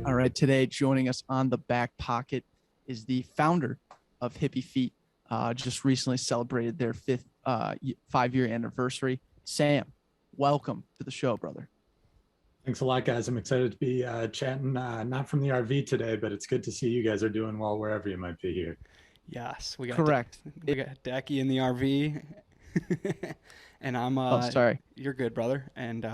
All right, today joining us on the back pocket is the founder of Hippie Feet. Just recently celebrated their fifth 5-year anniversary. Sam, welcome to the show, brother. Thanks a lot, guys. I'm excited to be chatting, not from the RV today, but it's good to see you guys are doing well wherever you might be here. Yes, Correct. we got Decky in the RV, and I'm Oh, sorry. you're good, brother. And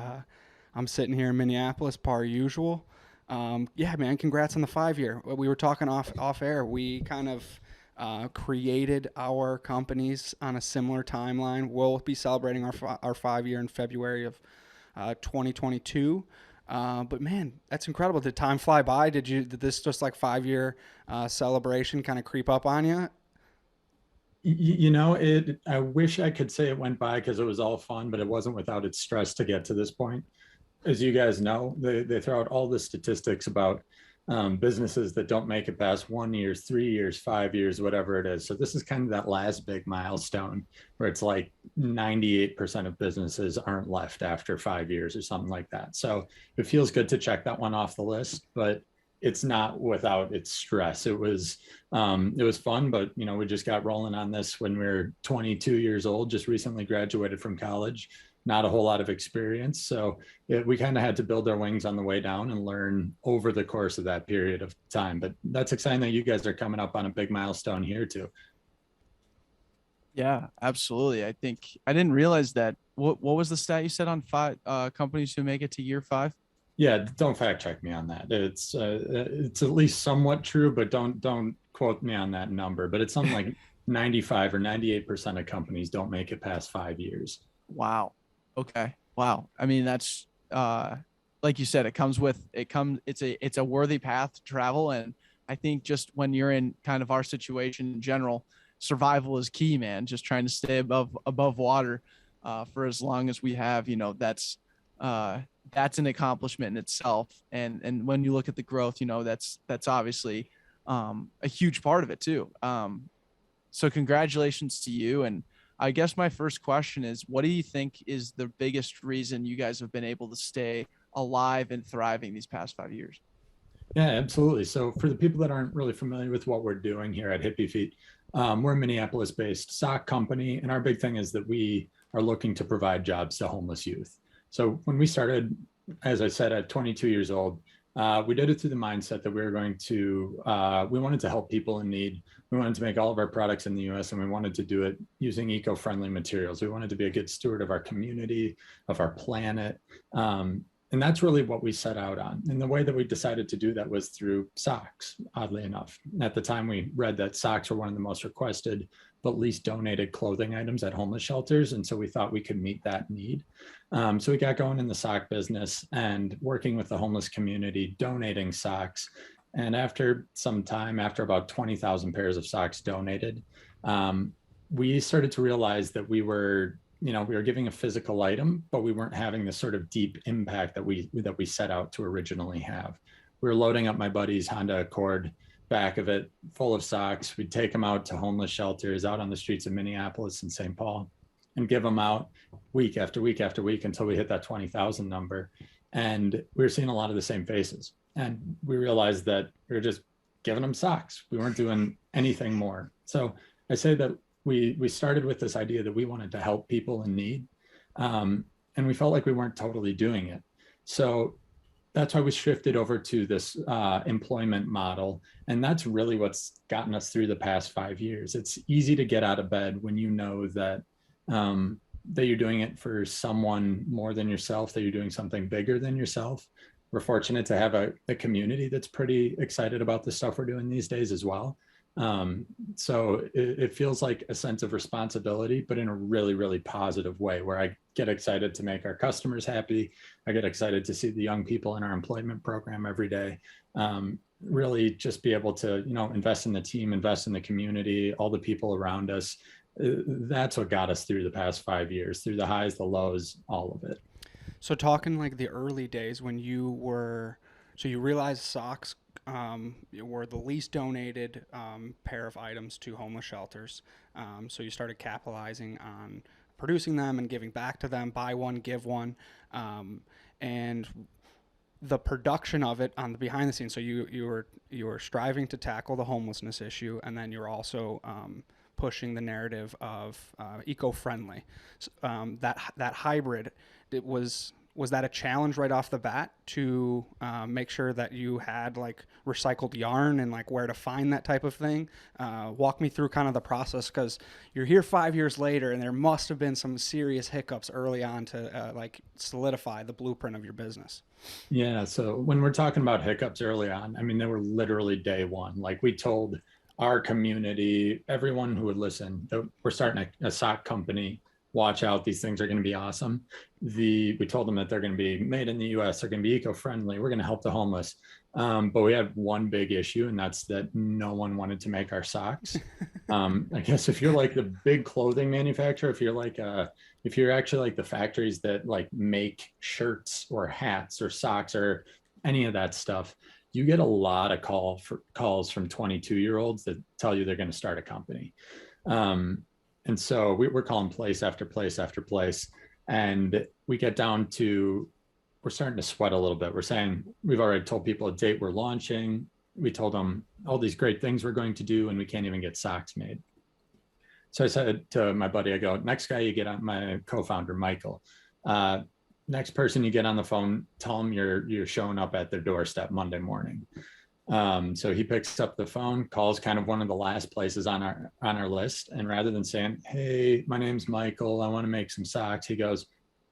I'm sitting here in Minneapolis, par usual. Yeah, man, congrats on the 5 year. We were talking off air. We kind of created our companies on a similar timeline. We'll be celebrating our 5 year in February of 2022. But man, that's incredible. Did time fly by? Did this just like 5 year celebration kind of creep up on you? I wish I could say it went by because it was all fun, but it wasn't without its stress to get to this point. As you guys know, they throw out all the statistics about businesses that don't make it past 1 year, 3 years, 5 years, whatever it is. So this is kind of that last big milestone where it's like 98% of businesses aren't left after 5 years or something like that. So it feels good to check that one off the list, but it's not without its stress. It was fun, but we just got rolling on this when we were 22 years old, just recently graduated from college, not a whole lot of experience. So we kind of had to build our wings on the way down and learn over the course of that period of time. But that's exciting that you guys are coming up on a big milestone here too. Yeah, absolutely. I think I didn't realize that. What was the stat you said on five companies who make it to year 5? Yeah, don't fact check me on that. It's at least somewhat true, but don't quote me on that number. But it's something like 95 or 98% of companies don't make it past 5 years. Wow. Okay. Wow. I mean, that's like you said, it's a worthy path to travel. And I think just when you're in kind of our situation in general, survival is key, man. Just trying to stay above water for as long as we have, that's an accomplishment in itself. And when you look at the growth, that's obviously a huge part of it too. So congratulations to you. And I guess my first question is, what do you think is the biggest reason you guys have been able to stay alive and thriving these past 5 years? Yeah, absolutely. So for the people that aren't really familiar with what we're doing here at Hippie Feet, we're a Minneapolis-based sock company, and our big thing is that we are looking to provide jobs to homeless youth. So when we started, as I said, at 22 years old, we did it through the mindset that we wanted to help people in need. We wanted to make all of our products in the US, and we wanted to do it using eco-friendly materials. We wanted to be a good steward of our community, of our planet. And that's really what we set out on. And the way that we decided to do that was through socks, oddly enough. At the time, we read that socks were one of the most requested but least donated clothing items at homeless shelters. And so we thought we could meet that need. So we got going in the sock business and working with the homeless community, donating socks. And after some time, after about 20,000 pairs of socks donated, we started to realize that we were giving a physical item, but we weren't having the sort of deep impact that we set out to originally have. We were loading up my buddy's Honda Accord, back of it full of socks. We'd take them out to homeless shelters out on the streets of Minneapolis and St. Paul and give them out week after week after week until we hit that 20,000 number. And we were seeing a lot of the same faces. And we realized that we were just giving them socks. We weren't doing anything more. So I say that we started with this idea that we wanted to help people in need. And we felt like we weren't totally doing it. So that's why we shifted over to this employment model. And that's really what's gotten us through the past 5 years. It's easy to get out of bed when you know that that you're doing it for someone more than yourself, that you're doing something bigger than yourself. We're fortunate to have a community that's pretty excited about the stuff we're doing these days as well. So it feels like a sense of responsibility, but in a really, really positive way, where I get excited to make our customers happy. I get excited to see the young people in our employment program every day. Really just be able to, invest in the team, invest in the community, all the people around us. That's what got us through the past 5 years, through the highs, the lows, all of it. So talking like the early days when so you realized socks were the least donated pair of items to homeless shelters. So you started capitalizing on producing them and giving back to them, buy one, give one. And the production of it on the behind the scenes. So you were striving to tackle the homelessness issue, and then you're also pushing the narrative of eco-friendly. That hybrid, was that a challenge right off the bat to make sure that you had like recycled yarn and like where to find that type of thing? Walk me through kind of the process, because you're here 5 years later and there must have been some serious hiccups early on to like solidify the blueprint of your business. Yeah. So when we're talking about hiccups early on, I mean, they were literally day one. Like we told our community, everyone who would listen, that we're starting a sock company. Watch out, these things are going to be awesome. We told them that they're going to be made in the US, they're going to be eco-friendly, we're going to help the homeless. But we had one big issue, and that's that no one wanted to make our socks. I guess if you're like the big clothing manufacturer, if you're actually like the factories that like make shirts or hats or socks or any of that stuff, you get a lot of calls from 22-year-olds that tell you they're going to start a company. And so we're calling place after place after place. And we get down to, we're starting to sweat a little bit. We're saying, we've already told people a date we're launching. We told them all these great things we're going to do, and we can't even get socks made. So I said to my buddy, I go, next guy you get on, my co-founder, Michael, next person you get on the phone, tell them you're showing up at their doorstep Monday morning. So he picks up the phone, calls kind of one of the last places on our list. And rather than saying, hey, my name's Michael, I want to make some socks, he goes,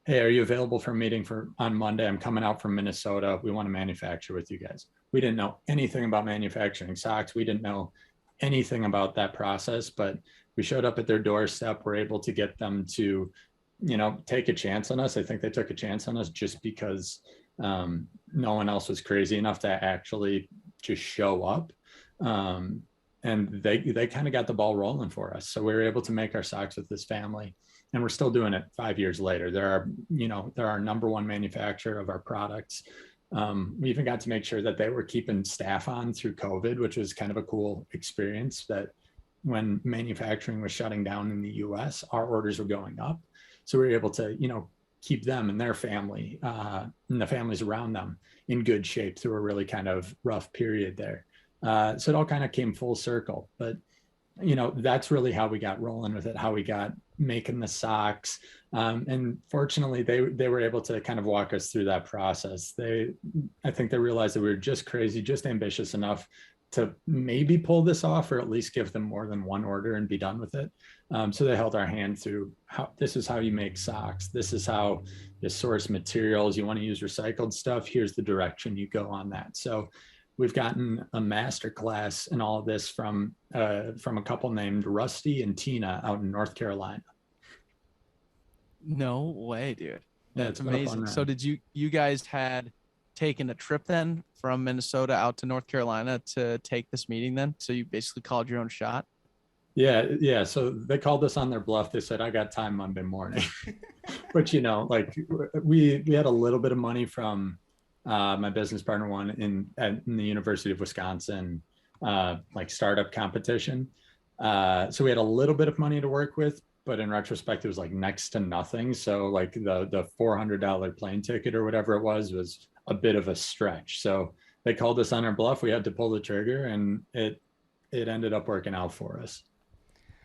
hey, are you available for a meeting on Monday? I'm coming out from Minnesota. We want to manufacture with you guys. We didn't know anything about manufacturing socks. We didn't know anything about that process, but we showed up at their doorstep. We're able to get them to, take a chance on us. I think they took a chance on us just because no one else was crazy enough to actually just show up. And they kind of got the ball rolling for us. So we were able to make our socks with this family, and we're still doing it 5 years later. They're our number one manufacturer of our products. We even got to make sure that they were keeping staff on through COVID, which was kind of a cool experience, that when manufacturing was shutting down in the US, our orders were going up. So we were able to, keep them and their family and the families around them in good shape through a really kind of rough period there. So it all kind of came full circle. But, that's really how we got rolling with it, how we got making the socks. And fortunately, they were able to kind of walk us through that process. I think they realized that we were just crazy, just ambitious enough to maybe pull this off, or at least give them more than one order and be done with it. So they held our hand through this is how you make socks. This is how you source materials. You want to use recycled stuff. Here's the direction you go on that. So we've gotten a master class in all of this from a couple named Rusty and Tina out in North Carolina. No way, dude. Yeah, That's amazing. So did you guys had taken a trip then from Minnesota out to North Carolina to take this meeting then? So you basically called your own shot? Yeah. So they called us on their bluff. They said, I got time Monday morning. But, like we had a little bit of money from my business partner won in the University of Wisconsin, like startup competition. So we had a little bit of money to work with, but in retrospect, it was like next to nothing. So like the $400 plane ticket or whatever it was a bit of a stretch. So they called us on our bluff. We had to pull the trigger, and it ended up working out for us.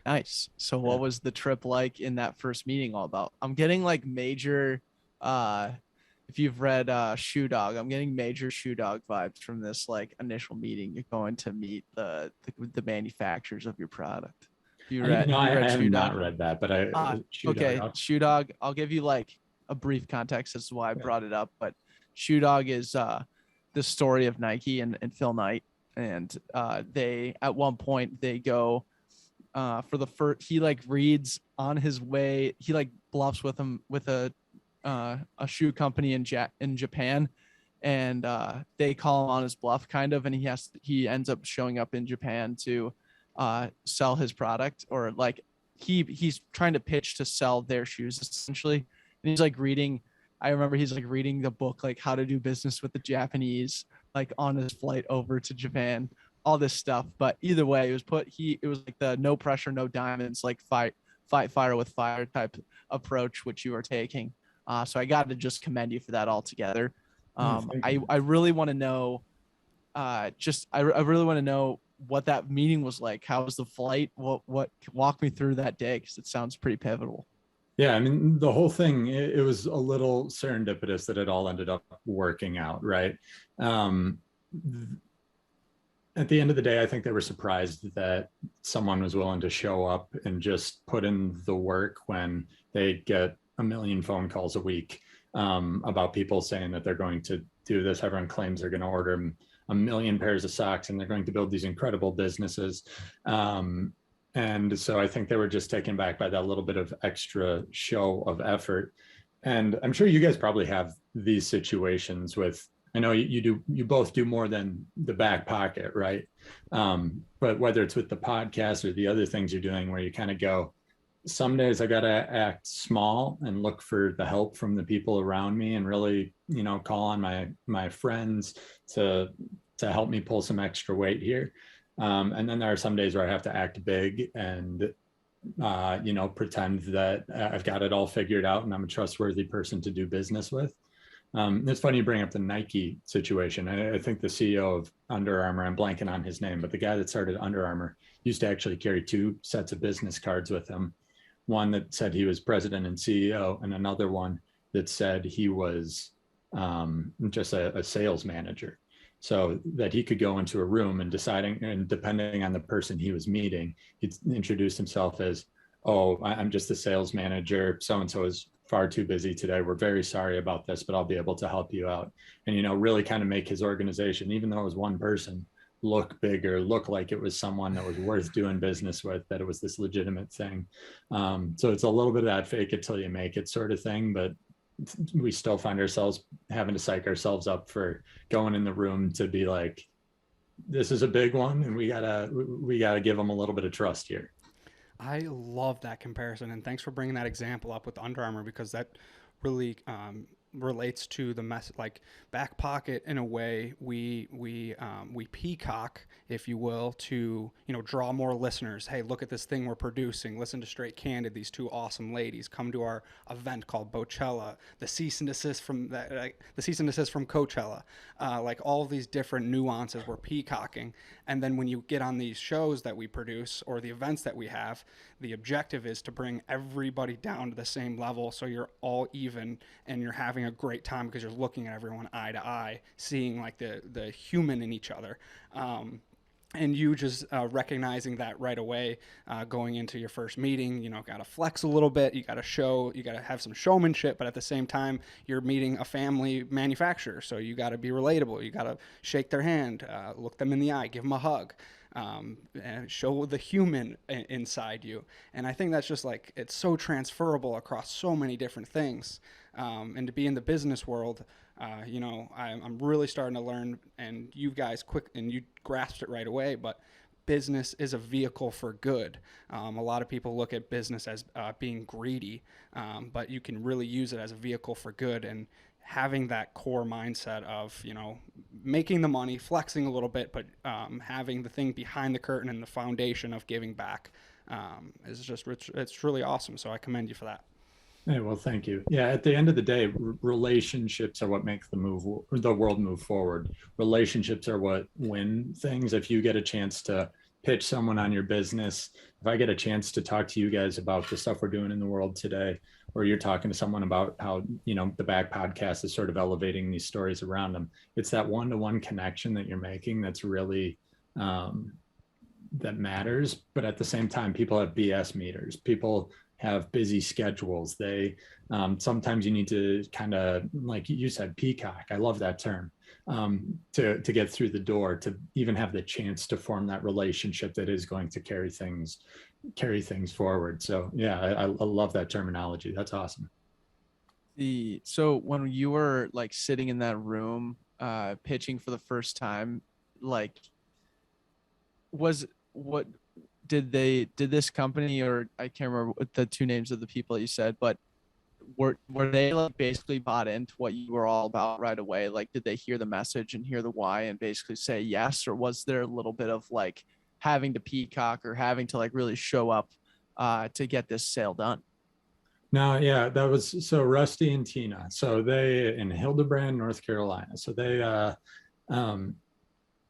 Nice. So what was the trip like in that first meeting all about? I'm getting like major, if you've read Shoe Dog, I'm getting major Shoe Dog vibes from this like initial meeting. You're going to meet the manufacturers of your product. I have not read that, but okay. Shoe Dog, I'll give you like a brief context as to why I brought it up, but Shoe Dog is the story of Nike and Phil Knight. And they, at one point they go for the first, he like reads on his way, he like bluffs with him with a shoe company in Japan, and they call him on his bluff kind of, and he ends up showing up in Japan to sell his product, or like he's trying to pitch to sell their shoes essentially. And he's like reading, I remember he's like reading the book, like how to do business with the Japanese, like on his flight over to Japan, all this stuff. But either way, it was like the no pressure, no diamonds, like fight fire with fire type approach, which you are taking. So I got to just commend you for that altogether. Thank I you. I really want to know, I really want to know what that meeting was like. How was the flight? What walk me through that day, because it sounds pretty pivotal. Yeah, I mean, the whole thing, it was a little serendipitous that it all ended up working out, right? Um, at the end of the day, I think they were surprised that someone was willing to show up and just put in the work when they get a million phone calls a week about people saying that they're going to do this. Everyone claims they're going to order a million pairs of socks and they're going to build these incredible businesses. And so I think they were just taken back by that little bit of extra show of effort. And I'm sure you guys probably have these situations with, I know you both do more than the back pocket, right? But whether it's with the podcast or the other things you're doing where you kind of go, some days I got to act small and look for the help from the people around me and really, call on my friends to help me pull some extra weight here. And then there are some days where I have to act big and pretend that I've got it all figured out and I'm a trustworthy person to do business with. It's funny you bring up the Nike situation. I think the CEO of Under Armour, I'm blanking on his name, but the guy that started Under Armour used to actually carry two sets of business cards with him. One that said he was president and CEO, and another one that said he was just a sales manager. So that he could go into a room and depending on the person he was meeting, he'd introduce himself as, "Oh, I'm just the sales manager. So and so is far too busy today. We're very sorry about this, but I'll be able to help you out." And, really kind of make his organization, even though it was one person, look bigger, look like it was someone that was worth doing business with, that it was this legitimate thing. So it's a little bit of that fake it till you make it sort of thing, but we still find ourselves having to psych ourselves up for going in the room to be like, this is a big one and we gotta give them a little bit of trust here. I love that comparison, and thanks for bringing that example up with Under Armour because that really relates to the mess. Like Back Pocket, in a way, we peacock, if you will, to draw more listeners. Hey, look at this thing we're producing. Listen to Straight Candid. These two awesome ladies come to our event called Bochella. The cease and desist from Coachella. Like all of these different nuances we're peacocking, and then when you get on these shows that we produce or the events that we have, the objective is to bring everybody down to the same level so you're all even and you're having a great time because you're looking at everyone eye to eye, seeing like the human in each other. And you just recognizing that right away, going into your first meeting, got to flex a little bit. You got to have some showmanship, but at the same time, you're meeting a family manufacturer. So you got to be relatable. You got to shake their hand, look them in the eye, give them a hug, and show the human inside you. And I think that's just like, it's so transferable across so many different things. And to be in the business world, I'm really starting to learn, and you guys you grasped it right away, but business is a vehicle for good. A lot of people look at business as being greedy, but you can really use it as a vehicle for good, and having that core mindset of, making the money, flexing a little bit, but having the thing behind the curtain and the foundation of giving back it's really awesome. So I commend you for that. Hey, well, thank you. Yeah, at the end of the day, relationships are what make the world move forward. Relationships are what win things. If you get a chance to pitch someone on your business, if I get a chance to talk to you guys about the stuff we're doing in the world today, or you're talking to someone about how, the Back podcast is sort of elevating these stories around them, it's that one-to-one connection that you're making that's really that matters. But at the same time, people have BS meters. People have busy schedules. They sometimes you need to kind of, like you said, peacock. I love that term. To get through the door, to even have the chance to form that relationship that is going to carry things forward. So yeah, I love that terminology. That's awesome. So when you were like sitting in that room pitching for the first time, like what did this company, or I can't remember what the two names of the people that you said, but were they like basically bought into what you were all about right away? Like, did they hear the message and hear the why and basically say yes? Or was there a little bit of like having to peacock or having to like really show up to get this sale done? No, yeah, that was so Rusty and Tina. So they in Hildebrand, North Carolina. So they um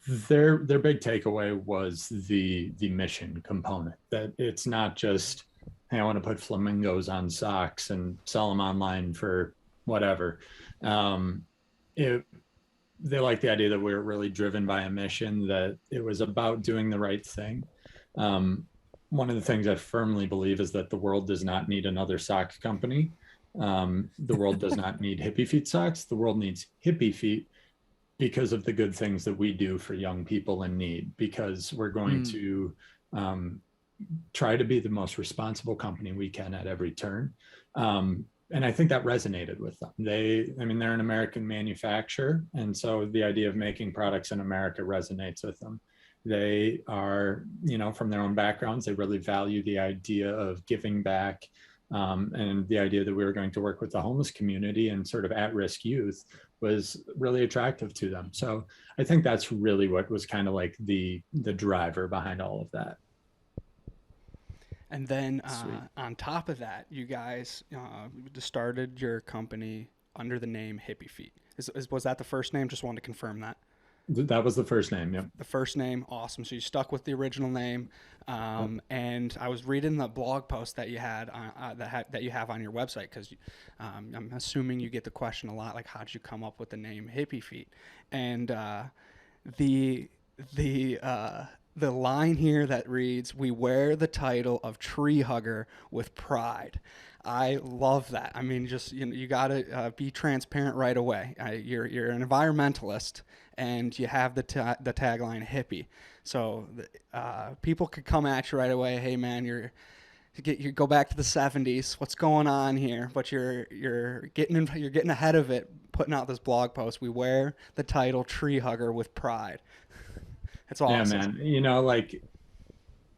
their big takeaway was the mission component, that it's not just, hey, I want to put flamingos on socks and sell them online for whatever. Um it They like the idea that we were really driven by a mission, that it was about doing the right thing. Um, One of the things I firmly believe is that the world does not need another sock company. The world does not need hippie feet socks. The world needs hippie feet because of the good things that we do for young people in need, because we're going Mm. to um, try to be the most responsible company we can at every turn. And I think that resonated with them. I mean, they're an American manufacturer. And so the idea of making products in America resonates with them. They are, from their own backgrounds, they really value the idea of giving back, and the idea that we were going to work with the homeless community and sort of at-risk youth was really attractive to them. So I think that's really what was kind of like the driver behind all of that. And then Sweet. on top of that, you guys started your company under the name Hippie Feet. Was that the first name? Just wanted to confirm that. That was the first name. Yep. The first name, awesome. So you stuck with the original name. Yep. And I was reading the blog post that you had that you have on your website, because I'm assuming you get the question a lot, like, how did you come up with the name Hippie Feet? And the the line here that reads, "We wear the title of tree hugger with pride." I love that. I mean, just you gotta be transparent right away. You're an environmentalist, and you have the tagline hippie. So people could come at you right away. Hey man, you go back to the '70s. What's going on here? But you're getting ahead of it, putting out this blog post. We wear the title tree hugger with pride. That's Yeah, awesome. man. Like,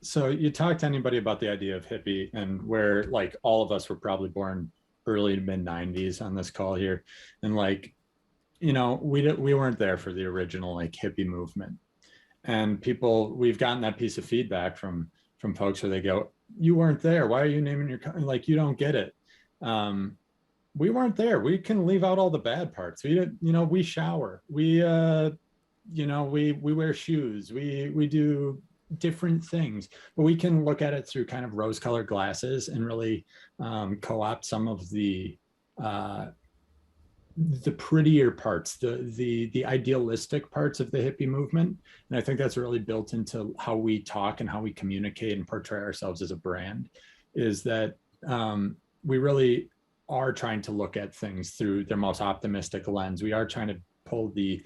so you talk to anybody about the idea of hippie, and where like all of us were probably born early to mid 90s on this call here. And like, we weren't there for the original like hippie movement. And we've gotten that piece of feedback from folks where they go, you weren't there. Why are you naming your company? Like, you don't get it. Um, we weren't there. We can leave out all the bad parts. We shower. We wear shoes. We do different things, but we can look at it through kind of rose-colored glasses and really co-opt some of uh, the prettier parts, the idealistic parts of the hippie movement. And I think that's really built into how we talk and how we communicate and portray ourselves as a brand, is that we really are trying to look at things through their most optimistic lens. We are trying to pull the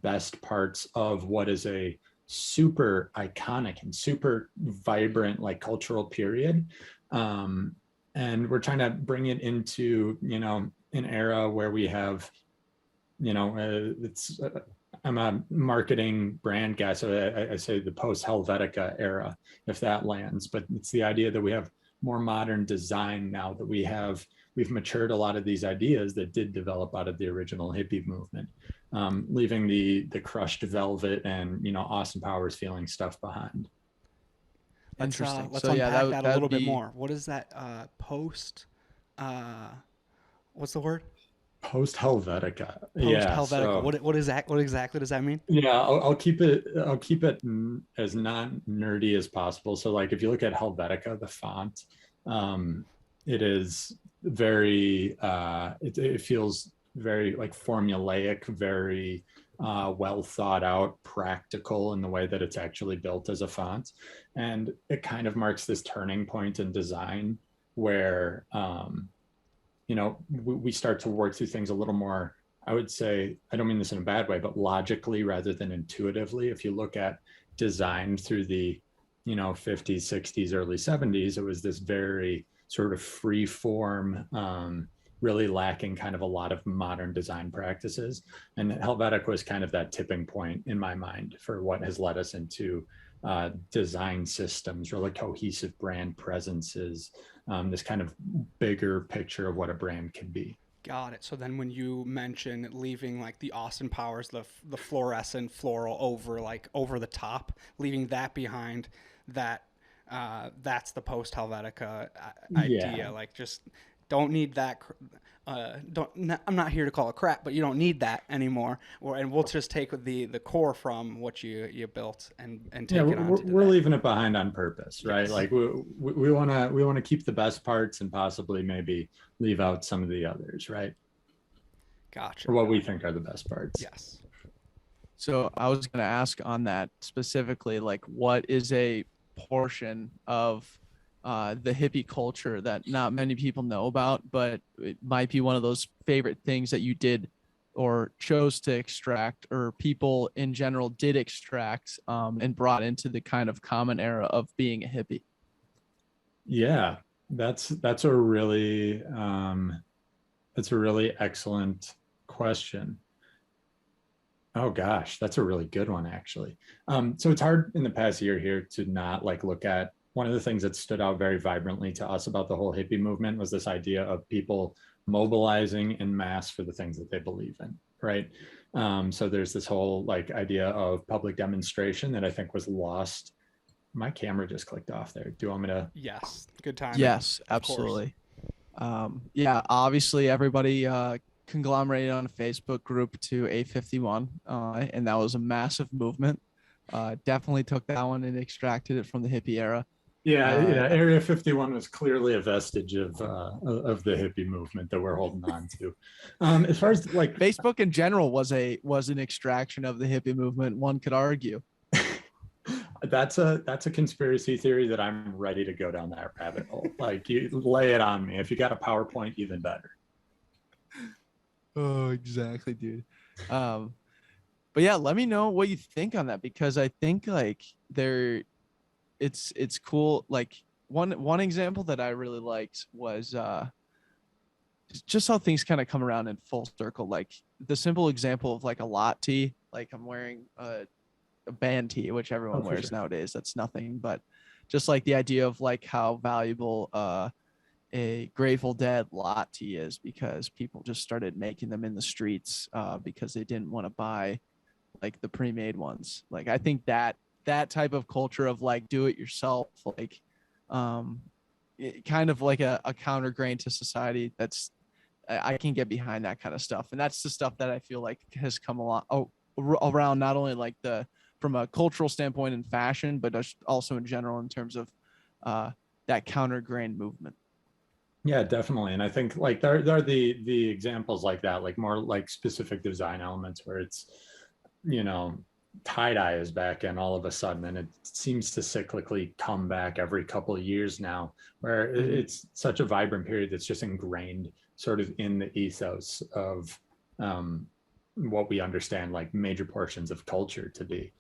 best parts of what is a super iconic and super vibrant like cultural period, and we're trying to bring it into an era where we have it's I'm a marketing brand guy, so I say the post Helvetica era, if that lands. But it's the idea that we have more modern design now, that we've matured a lot of these ideas that did develop out of the original hippie movement, leaving the crushed velvet and Austin Powers feeling stuff behind. Interesting. Let's So yeah, unpack that a that little would bit be more. What is that post? Uh, what's the word? Post Helvetica. Post Yeah. Helvetica. So What is that? What exactly does that mean? yeah, I'll keep it as not nerdy as possible. So like if you look at Helvetica, the font, um, it is very it feels very like formulaic, very well thought out, practical in the way that it's actually built as a font. And it kind of marks this turning point in design where we start to work through things a little more, I would say, I don't mean this in a bad way, but logically rather than intuitively. If you look at design through the 50s, 60s, early 70s, it was this very sort of free form, really lacking kind of a lot of modern design practices. And Helvetic was kind of that tipping point in my mind for what has led us into design systems, really cohesive brand presences, this kind of bigger picture of what a brand can be. Got it. So then when you mention leaving like the Austin Powers, the fluorescent floral over the top, leaving that behind, that that's the post Helvetica idea. Yeah. Like just don't need that. I'm not here to call it crap, but you don't need that anymore. And we'll just take the core from what you built and Yeah, take it on we're that. leaving it behind on purpose, right? Yes. Like we want to keep the best parts and possibly maybe leave out some of the others, right? Gotcha. Or what we think are the best parts. Yes. So I was going to ask on that specifically, like, what is a portion of the hippie culture that not many people know about, but it might be one of those favorite things that you did or chose to extract, or people in general did extract and brought into the kind of common era of being a hippie? Yeah, that's a really excellent question. Oh gosh, that's a really good one, actually. So it's hard in the past year here to not like look at one of the things that stood out very vibrantly to us about the whole hippie movement was this idea of people mobilizing en masse for the things that they believe in, right? So there's this whole like idea of public demonstration that I think was lost. My camera just clicked off there. Do you want me to? Yes. Good timing. Yes, absolutely. Yeah, obviously everybody conglomerated on a Facebook group to A51, and that was a massive movement. Definitely took that one and extracted it from the hippie era. Yeah, Area 51 was clearly a vestige of the hippie movement that we're holding on to. As far as like Facebook in general was an extraction of the hippie movement, one could argue. that's a conspiracy theory that I'm ready to go down that rabbit hole. Like, you lay it on me. If you got a PowerPoint, even better. Oh, exactly, dude. But yeah, let me know what you think on that, because I think like it's cool. Like one example that I really liked was just how things kind of come around in full circle. Like the simple example of like a lot tee. Like I'm wearing a band tee, which everyone wears nowadays. That's nothing, but just like the idea of like how valuable a Grateful Dead lot tee is, because people just started making them in the streets because they didn't want to buy like the pre-made ones. Like I think that type of culture of like do it yourself, like kind of like a counter grain to society, that's I can get behind that kind of stuff. And that's the stuff that I feel like has come along around, not only like from a cultural standpoint in fashion, but also in general in terms of that counter grain movement. Yeah, definitely. And I think like there are the examples like that, like more like specific design elements where it's, tie-dye is back in all of a sudden, and it seems to cyclically come back every couple of years now, where it's such a vibrant period that's just ingrained sort of in the ethos of what we understand like major portions of culture to be.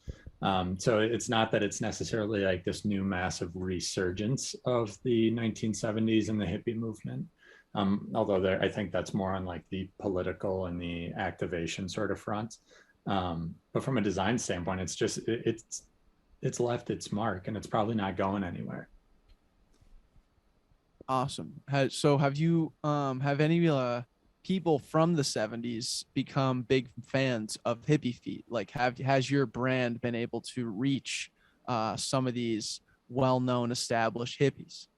So it's not that it's necessarily like this new massive resurgence of the 1970s and the hippie movement. Although I think that's more on like the political and the activation sort of front. But from a design standpoint, it's just, it's left its mark, and it's probably not going anywhere. Awesome. So have you have any people from the 70s become big fans of hippie feet? Like has your brand been able to reach some of these well-known established hippies?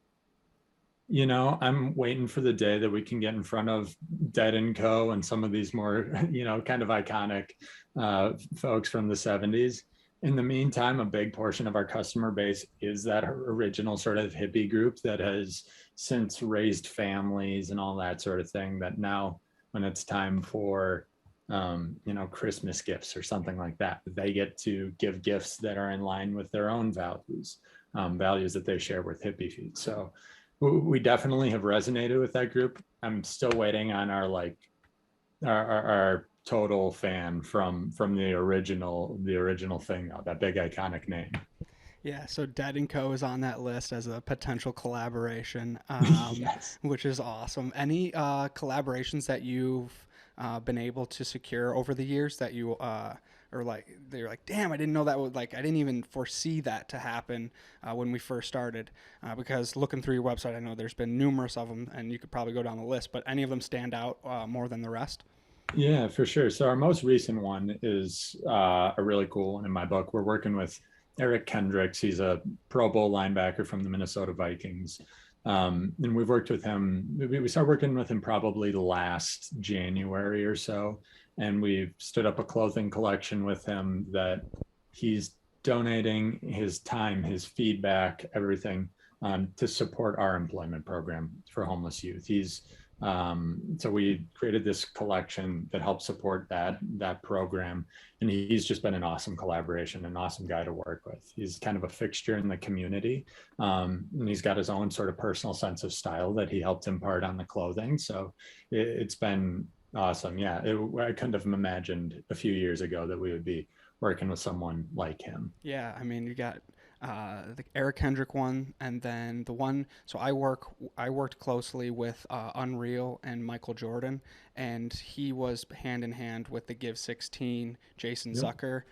I'm waiting for the day that we can get in front of Dead & Co. and some of these more, kind of iconic folks from the 70s. In the meantime, a big portion of our customer base is that original sort of hippie group that has since raised families and all that sort of thing, that now when it's time for, Christmas gifts or something like that, they get to give gifts that are in line with their own values that they share with hippie feet. So we definitely have resonated with that group. I'm still waiting on our total fan from the original thing, though, that big iconic name. Yeah, so Dead & Co. is on that list as a potential collaboration, Yes. which is awesome. Any collaborations that you've been able to secure over the years that you or like they're like, damn, I didn't know that would, like, I didn't even foresee that to happen when we first started, because looking through your website, I know there's been numerous of them, and you could probably go down the list, but any of them stand out more than the rest? Yeah, for sure. So our most recent one is a really cool one in my book. We're working with Eric Kendricks. He's a Pro Bowl linebacker from the Minnesota Vikings. And we've worked with him. We started working with him probably last January or so. And we've stood up a clothing collection with him that he's donating his time, his feedback, everything to support our employment program for homeless youth. So we created this collection that helps support that program, and he's just been an awesome collaboration, an awesome guy to work with. He's kind of a fixture in the community, and he's got his own sort of personal sense of style that he helped impart on the clothing. So it's been awesome. Yeah, I couldn't have imagined a few years ago that we would be working with someone like him. Yeah, I mean, you got the Eric Hendrick one, and then the one. So I worked closely with Unreal and Michael Jordan, and he was hand in hand with the Give 16 Jason Yep. Zucker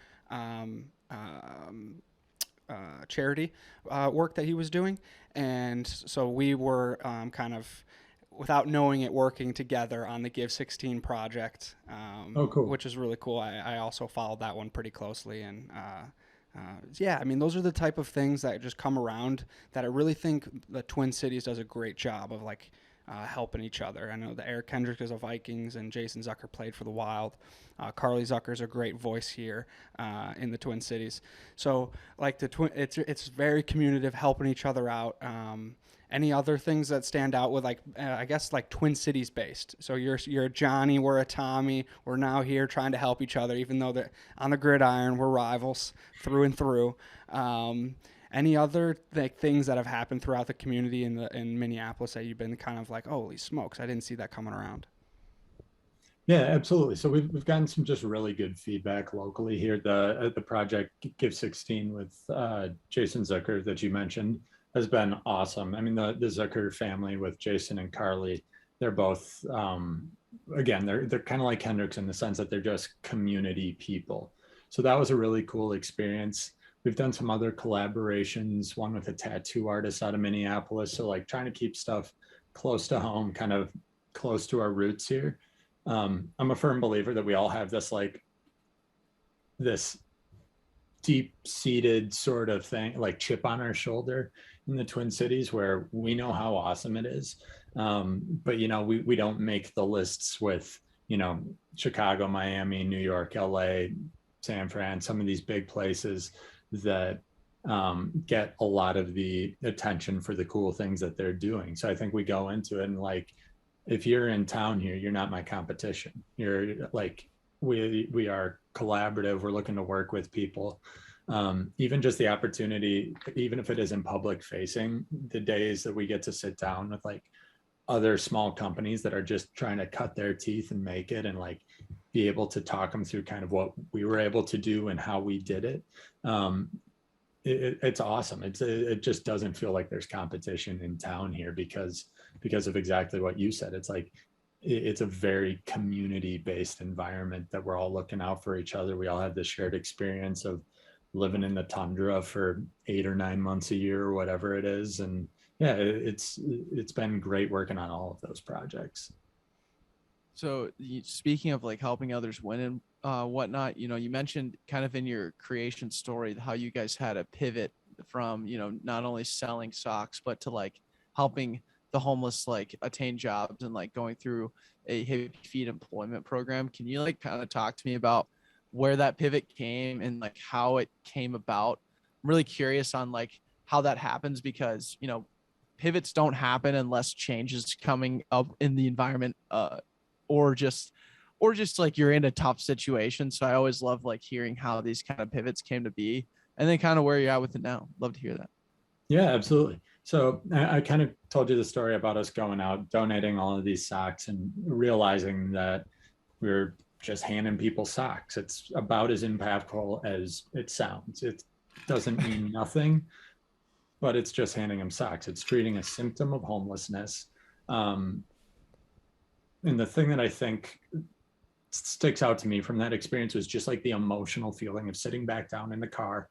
charity work that he was doing, and so we were kind of, without knowing it, working together on the Give 16 project, Oh, cool. which is really cool. I also followed that one pretty closely, and yeah, I mean, those are the type of things that just come around that I really think the Twin Cities does a great job of, like, helping each other. I know that Eric Kendrick is a Vikings and Jason Zucker played for the Wild. Carly Zucker's a great voice here in the Twin Cities. So, like, it's very communicative, helping each other out. Any other things that stand out with, like, I guess, like, Twin Cities based? So you're a Johnny, we're a Tommy. We're now here trying to help each other, even though they're on the gridiron. We're rivals through and through. Any other, like, things that have happened throughout the community in Minneapolis that you've been kind of like, holy smokes, I didn't see that coming around? Yeah, absolutely. So we've gotten some just really good feedback locally here. The project Give 16 with Jason Zucker that you mentioned has been awesome. I mean, the Zucker family with Jason and Carly, they're both again, they're kind of like Hendricks in the sense that they're just community people. So that was a really cool experience. We've done some other collaborations, one with a tattoo artist out of Minneapolis. So, like, trying to keep stuff close to home, kind of close to our roots here. I'm a firm believer that we all have this deep-seated sort of thing, like chip on our shoulder in the Twin Cities, where we know how awesome it is. But we don't make the lists with Chicago, Miami, New York, LA, San Fran, some of these big places that get a lot of the attention for the cool things that they're doing. So I think we go into it and, like, if you're in town here, you're not my competition. You're like, we are collaborative. We're looking to work with people. Even just the opportunity, even if it isn't public facing, the days that we get to sit down with, like, other small companies that are just trying to cut their teeth and make it, and, like, be able to talk them through kind of what we were able to do and how we did it. It's awesome. It just doesn't feel like there's competition in town here because of exactly what you said. It's like, it's a very community based environment that we're all looking out for each other. We all have this shared experience of living in the tundra for 8 or 9 months a year or whatever it is. And yeah, it's been great working on all of those projects. So speaking of, like, helping others win and whatnot, you mentioned kind of in your creation story how you guys had a pivot from, not only selling socks, but to, like, helping the homeless, like, attain jobs and, like, going through a Hippie Feet employment program. Can you, like, kind of talk to me about where that pivot came and, like, how it came about? I'm really curious on, like, how that happens, because, pivots don't happen unless change is coming up in the environment, or just like you're in a tough situation. So I always love, like, hearing how these kind of pivots came to be, and then kind of where you're at with it now. Love to hear that. Yeah, absolutely. So I kind of told you the story about us going out, donating all of these socks, and realizing that we're just handing people socks. It's about as impactful as it sounds. It doesn't mean nothing, but it's just handing them socks. It's treating a symptom of homelessness. And the thing that I think sticks out to me from that experience was just, like, the emotional feeling of sitting back down in the car,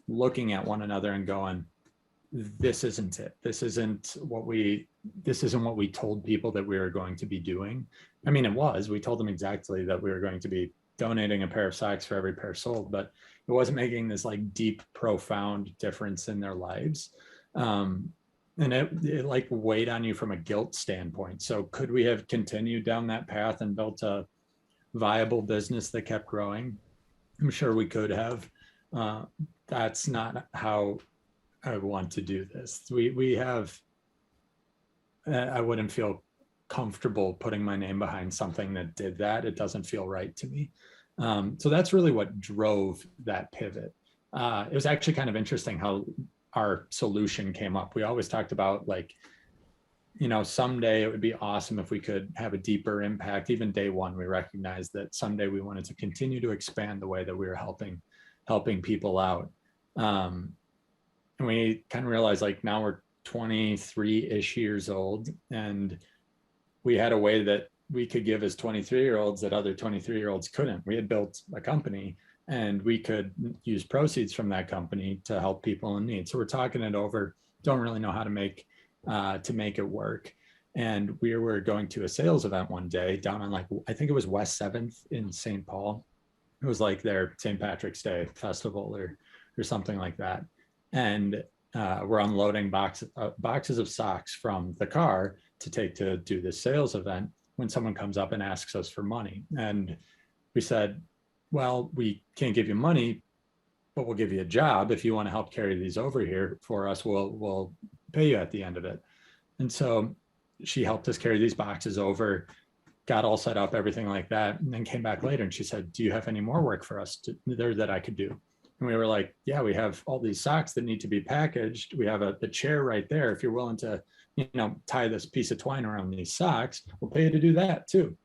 looking at one another and going, this isn't it. This isn't what we told people that we were going to be doing. I mean, we told them exactly that we were going to be donating a pair of socks for every pair sold, but it wasn't making this, like, deep, profound difference in their lives. and it like weighed on you from a guilt standpoint. So could we have continued down that path and built a viable business that kept growing? I'm sure we could have. That's not how I want to do this. We have, I wouldn't feel comfortable putting my name behind something that did that. It doesn't feel right to me. So that's really what drove that pivot. It was actually kind of interesting how our solution came up. We always talked about like, someday it would be awesome if we could have a deeper impact. Even day one, we recognized that someday we wanted to continue to expand the way that we were helping people out. And we kind of realized like now we're 23-ish years old, and we had a way that we could give as 23-year-olds that other 23-year-olds couldn't. We had built a company and we could use proceeds from that company to help people in need. So we're talking it over, don't really know how to make it work. And we were going to a sales event one day down on like, I think it was West 7th in St. Paul. It was like their St. Patrick's Day festival or something like that. And we're unloading boxes of socks from the car to take to do this sales event when someone comes up and asks us for money. And we said, well, we can't give you money, but we'll give you a job. If you want to help carry these over here for us, we'll pay you at the end of it. And so she helped us carry these boxes over, got all set up, everything like that, and then came back later and she said, do you have any more work for us there that I could do? And we were like, yeah, we have all these socks that need to be packaged. We have the chair right there. If you're willing to, tie this piece of twine around these socks, we'll pay you to do that too.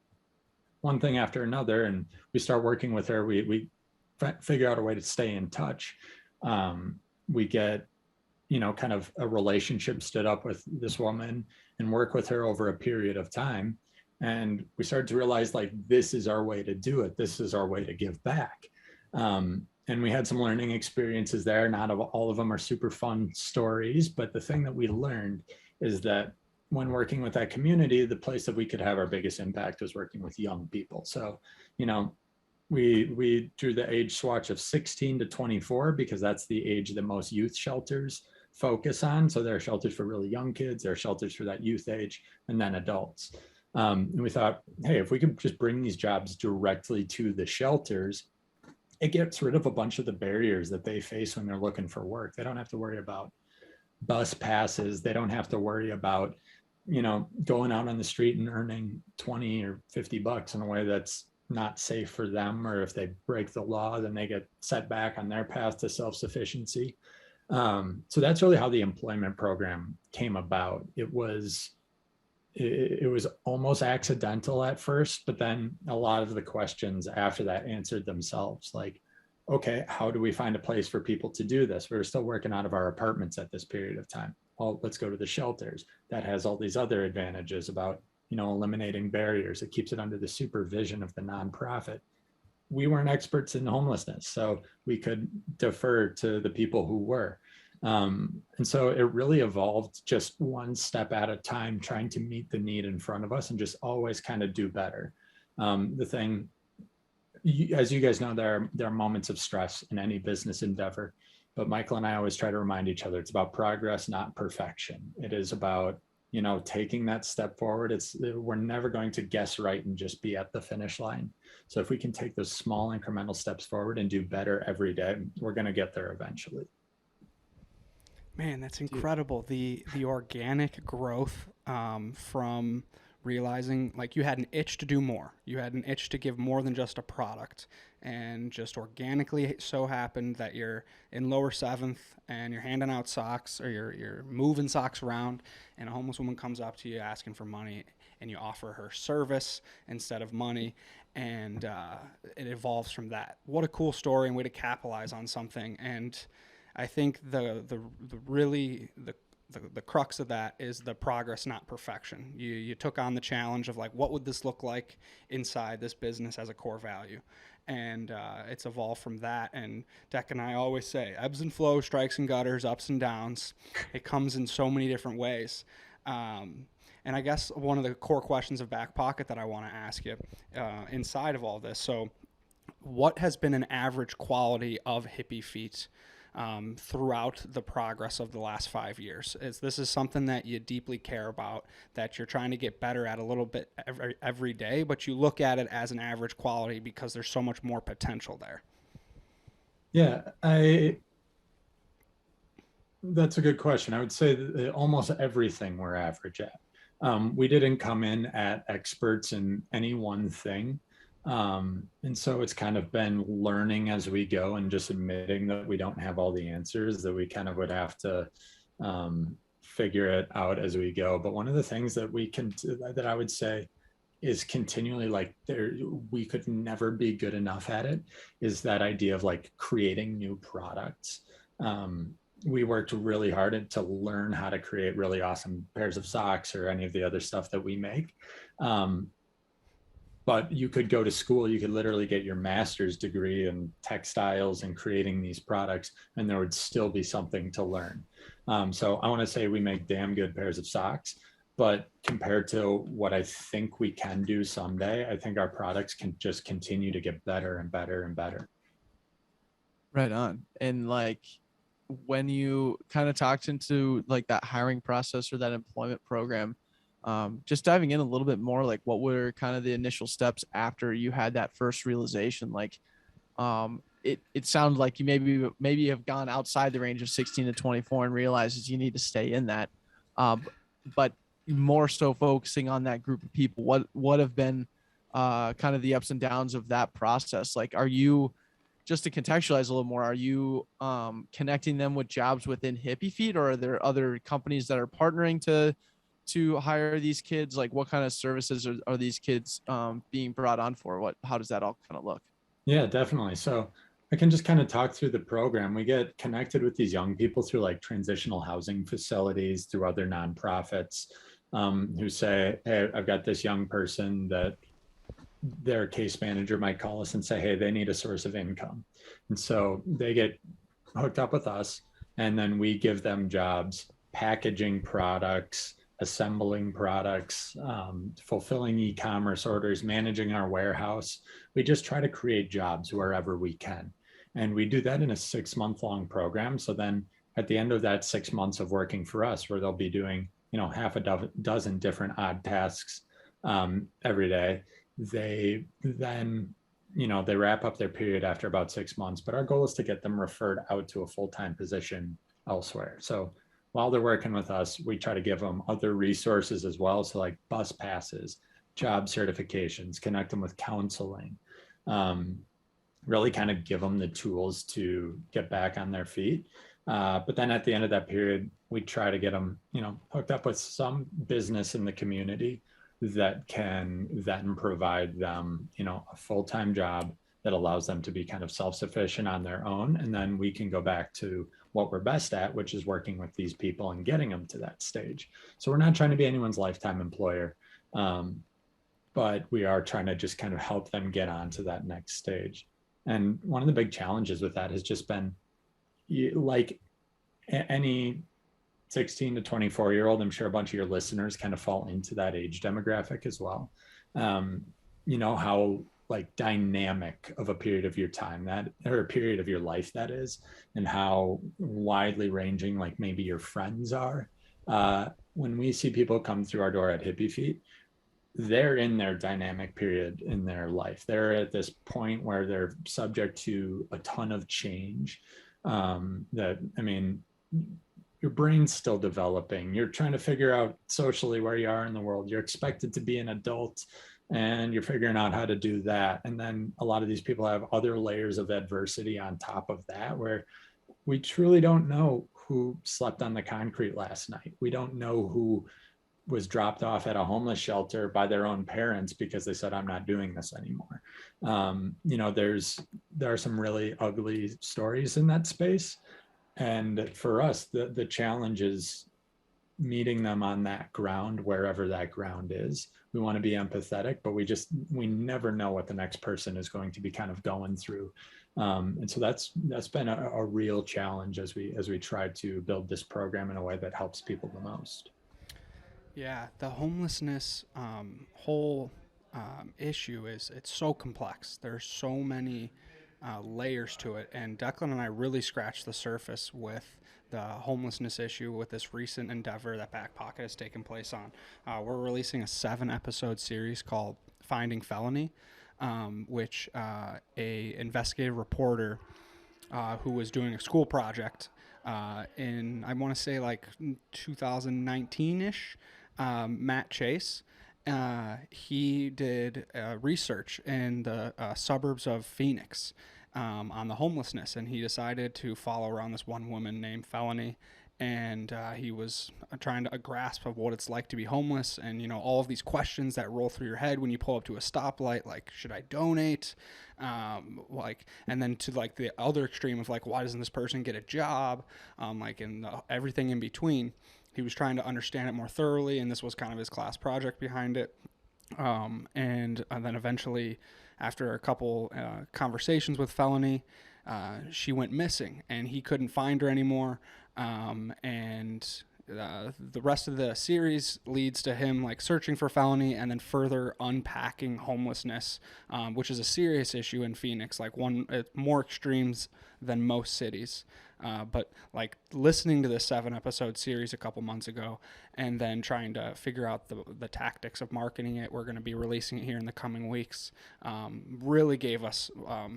One thing after another. And we start working with her. We figure out a way to stay in touch. We get, kind of a relationship stood up with this woman and work with her over a period of time. And we started to realize like, this is our way to do it. This is our way to give back. And we had some learning experiences there. Not all of them are super fun stories, but the thing that we learned is that when working with that community, the place that we could have our biggest impact was working with young people. So, we drew the age swatch of 16 to 24 because that's the age that most youth shelters focus on. So there are shelters for really young kids, there are shelters for that youth age, and then adults. And we thought, hey, if we could just bring these jobs directly to the shelters, it gets rid of a bunch of the barriers that they face when they're looking for work. They don't have to worry about bus passes. They don't have to worry about, going out on the street and earning 20 or 50 bucks in a way that's not safe for them. Or if they break the law, then they get set back on their path to self-sufficiency. So that's really how the employment program came about. It was almost accidental at first, but then a lot of the questions after that answered themselves. Like, okay, how do we find a place for people to do this? We were still working out of our apartments at this period of time. Well, let's go to the shelters. That has all these other advantages about, eliminating barriers. It keeps it under the supervision of the nonprofit. We weren't experts in homelessness, so we could defer to the people who were. And so it really evolved just one step at a time, trying to meet the need in front of us and just always kind of do better. The thing, as you guys know, there are moments of stress in any business endeavor, but Michael and I always try to remind each other, it's about progress, not perfection. It is about, taking that step forward. We're never going to guess right and just be at the finish line. So if we can take those small incremental steps forward and do better every day, we're going to get there eventually. Man, that's incredible. The organic growth from realizing like you had an itch to do more. You had an itch to give more than just a product, and just organically so happened that you're in lower 7th and you're handing out socks, or you're moving socks around, and a homeless woman comes up to you asking for money, and you offer her service instead of money, and it evolves from that. What a cool story and way to capitalize on something. And I think the crux of that is the progress, not perfection. You took on the challenge of like, what would this look like inside this business as a core value? And it's evolved from that. And Deck and I always say, ebbs and flows, strikes and gutters, ups and downs. It comes in so many different ways. And I guess one of the core questions of Backpocket that I want to ask you inside of all this. So what has been an average quality of Hippie Feet throughout the progress of the last 5 years? This is something that you deeply care about, that you're trying to get better at a little bit every day, but you look at it as an average quality because there's so much more potential there? Yeah, that's a good question. I would say that almost everything we're average at. We didn't come in at experts in any one thing. And so it's kind of been learning as we go and just admitting that we don't have all the answers, that we kind of would have to figure it out as we go. But one of the things that I would say is continually like we could never be good enough at it, is that idea of like creating new products. We worked really hard to learn how to create really awesome pairs of socks or any of the other stuff that we make. But you could go to school, you could literally get your master's degree in textiles and creating these products, and there would still be something to learn. So I want to say we make damn good pairs of socks, but compared to what I think we can do someday, I think our products can just continue to get better and better and better. Right on. And like, when you kind of talked into like that hiring process or that employment program, just diving in a little bit more, like what were kind of the initial steps after you had that first realization? Like, it sounded like you maybe have gone outside the range of 16 to 24 and realizes you need to stay in that. But more so focusing on that group of people, what have been kind of the ups and downs of that process? Like, are you, just to contextualize a little more, are you connecting them with jobs within Hippie Feet, or are there other companies that are partnering to hire these kids? Like, what kind of services are these kids being brought on for? How does that all kind of look? Yeah, definitely. So I can just kind of talk through the program. We get connected with these young people through like transitional housing facilities, through other nonprofits, who say, hey, I've got this young person that their case manager might call us and say, hey, they need a source of income. And so they get hooked up with us, and then we give them jobs packaging products, assembling products, fulfilling e-commerce orders, managing our warehouse. We just try to create jobs wherever we can. And we do that in a 6-month-long program. So then at the end of that 6 months of working for us, where they'll be doing, half a dozen different odd tasks every day, they then they wrap up their period after about 6 months, but our goal is to get them referred out to a full-time position elsewhere. So while they're working with us, we try to give them other resources as well. So like bus passes, job certifications, connect them with counseling, really kind of give them the tools to get back on their feet. But then at the end of that period, we try to get them, hooked up with some business in the community that can then provide them, a full-time job that allows them to be kind of self-sufficient on their own. And then we can go back to what we're best at, which is working with these people and getting them to that stage. So we're not trying to be anyone's lifetime employer, but we are trying to just kind of help them get on to that next stage. And one of the big challenges with that has just been, like any 16 to 24-year-old, I'm sure a bunch of your listeners kind of fall into that age demographic as well. How like dynamic of a period of your time or a period of your life that is, and how widely ranging like maybe your friends are. When we see people come through our door at Hippie Feet, they're in their dynamic period in their life. They're at this point where they're subject to a ton of change. Your brain's still developing. You're trying to figure out socially where you are in the world. You're expected to be an adult, and you're figuring out how to do that. And then a lot of these people have other layers of adversity on top of that, where we truly don't know who slept on the concrete last night. We don't know who was dropped off at a homeless shelter by their own parents because they said, I'm not doing this anymore. There are some really ugly stories in that space. And for us, the challenge is meeting them on that ground, wherever that ground is. We want to be empathetic, but we never know what the next person is going to be kind of going through. And so that's been a real challenge as we try to build this program in a way that helps people the most. Yeah, the homelessness whole issue it's so complex. There's so many layers to it. And Declan and I really scratched the surface with the homelessness issue with this recent endeavor that Backpocket has taken place on. We're releasing a 7-episode series called Finding Felony, which a investigative reporter who was doing a school project in, I want to say, like 2019-ish, Matt Chase. He did research in the suburbs of Phoenix on the homelessness, and he decided to follow around this one woman named Felony, and he was trying to grasp of what it's like to be homeless, and all of these questions that roll through your head when you pull up to a stoplight, like, should I donate, and then to like the other extreme of like, why doesn't this person get a job, and everything in between. He was trying to understand it more thoroughly, and this was kind of his class project behind it. And then eventually, after a couple conversations with Felony, she went missing, and he couldn't find her anymore. The rest of the series leads to him like searching for Felony and then further unpacking homelessness, which is a serious issue in Phoenix, like more extremes than most cities. But like listening to this 7-episode series a couple months ago and then trying to figure out the tactics of marketing it, we're going to be releasing it here in the coming weeks, really gave us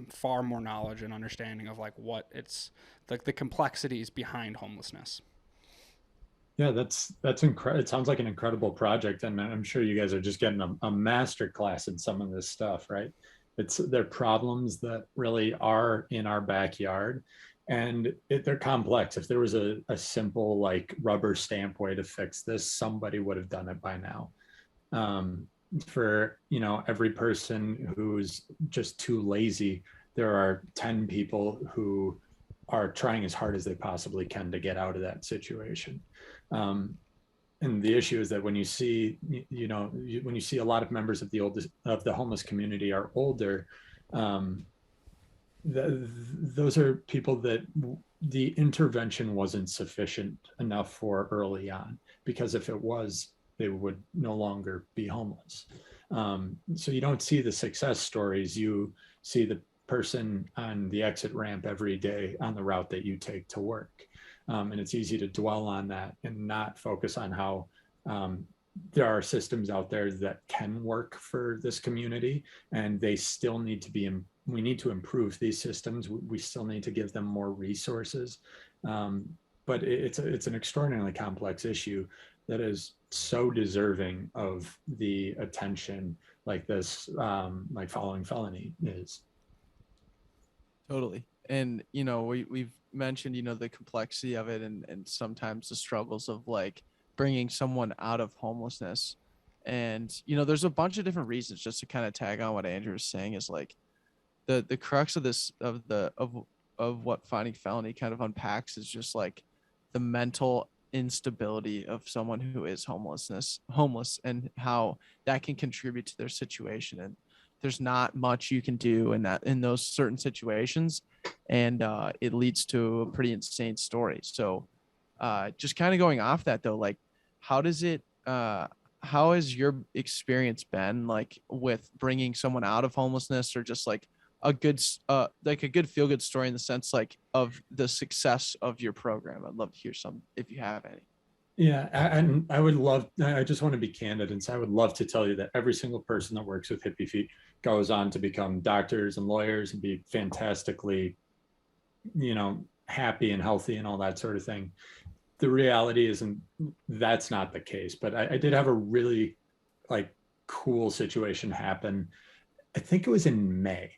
far more knowledge and understanding of like what it's like, the complexities behind homelessness. Yeah, that's incredible. It sounds like an incredible project, and I'm sure you guys are just getting a master class in some of this stuff, right? They're problems that really are in our backyard, and they're complex. If there was a simple like rubber stamp way to fix this, somebody would have done it by now. For every person who's just too lazy, there are 10 people who are trying as hard as they possibly can to get out of that situation. And the issue is that when you see, when you see a lot of members of the homeless community are older, those are people that the intervention wasn't sufficient enough for early on, because if it was, they would no longer be homeless. So you don't see the success stories. You see the person on the exit ramp every day on the route that you take to work. And it's easy to dwell on that and not focus on how there are systems out there that can work for this community, and they still need to be, we need to improve these systems. We still need to give them more resources. But it's an extraordinarily complex issue that is so deserving of the attention like this, like Following Felony is. Totally. And, we've mentioned, the complexity of it and sometimes the struggles of like bringing someone out of homelessness. And, there's a bunch of different reasons, just to kind of tag on what Andrew was saying, is like the crux of this, of what Finding Felony kind of unpacks is just like the mental instability of someone who is homeless and how that can contribute to their situation. And there's not much you can do in those certain situations, and it leads to a pretty insane story. So just kind of going off that though, like how has your experience been like with bringing someone out of homelessness, or just like a good feel good story in the sense like of the success of your program? I'd love to hear some if you have any. Yeah, and I just want to be candid and say I would love to tell you that every single person that works with Hippie Feet goes on to become doctors and lawyers and be fantastically, happy and healthy and all that sort of thing. The reality isn't, that's not the case. But I did have a really like cool situation happen. I think it was in May.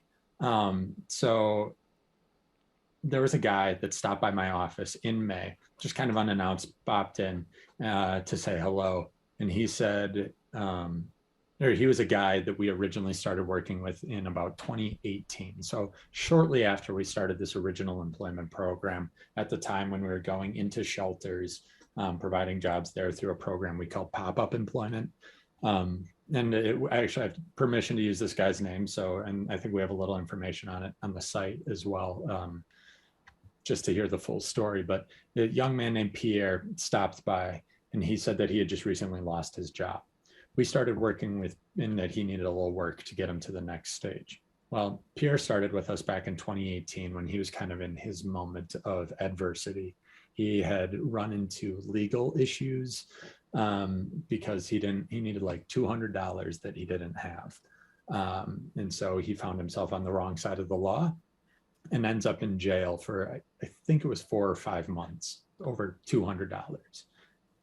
So there was a guy that stopped by my office in May, just kind of unannounced, bopped in to say hello. And he said, he was a guy that we originally started working with in about 2018. So shortly after we started this original employment program, at the time when we were going into shelters, providing jobs there through a program we call pop-up employment. And I actually have permission to use this guy's name. And I think we have a little information on it on the site as well, just to hear the full story. But the young man named Pierre stopped by, and he said that he had just recently lost his job. We started working with, in that he needed a little work to get him to the next stage. Well, Pierre started with us back in 2018 when he was kind of in his moment of adversity. He had run into legal issues because he needed like $200 that he didn't have. And so he found himself on the wrong side of the law and ends up in jail for, I think it was 4 or 5 months, over $200.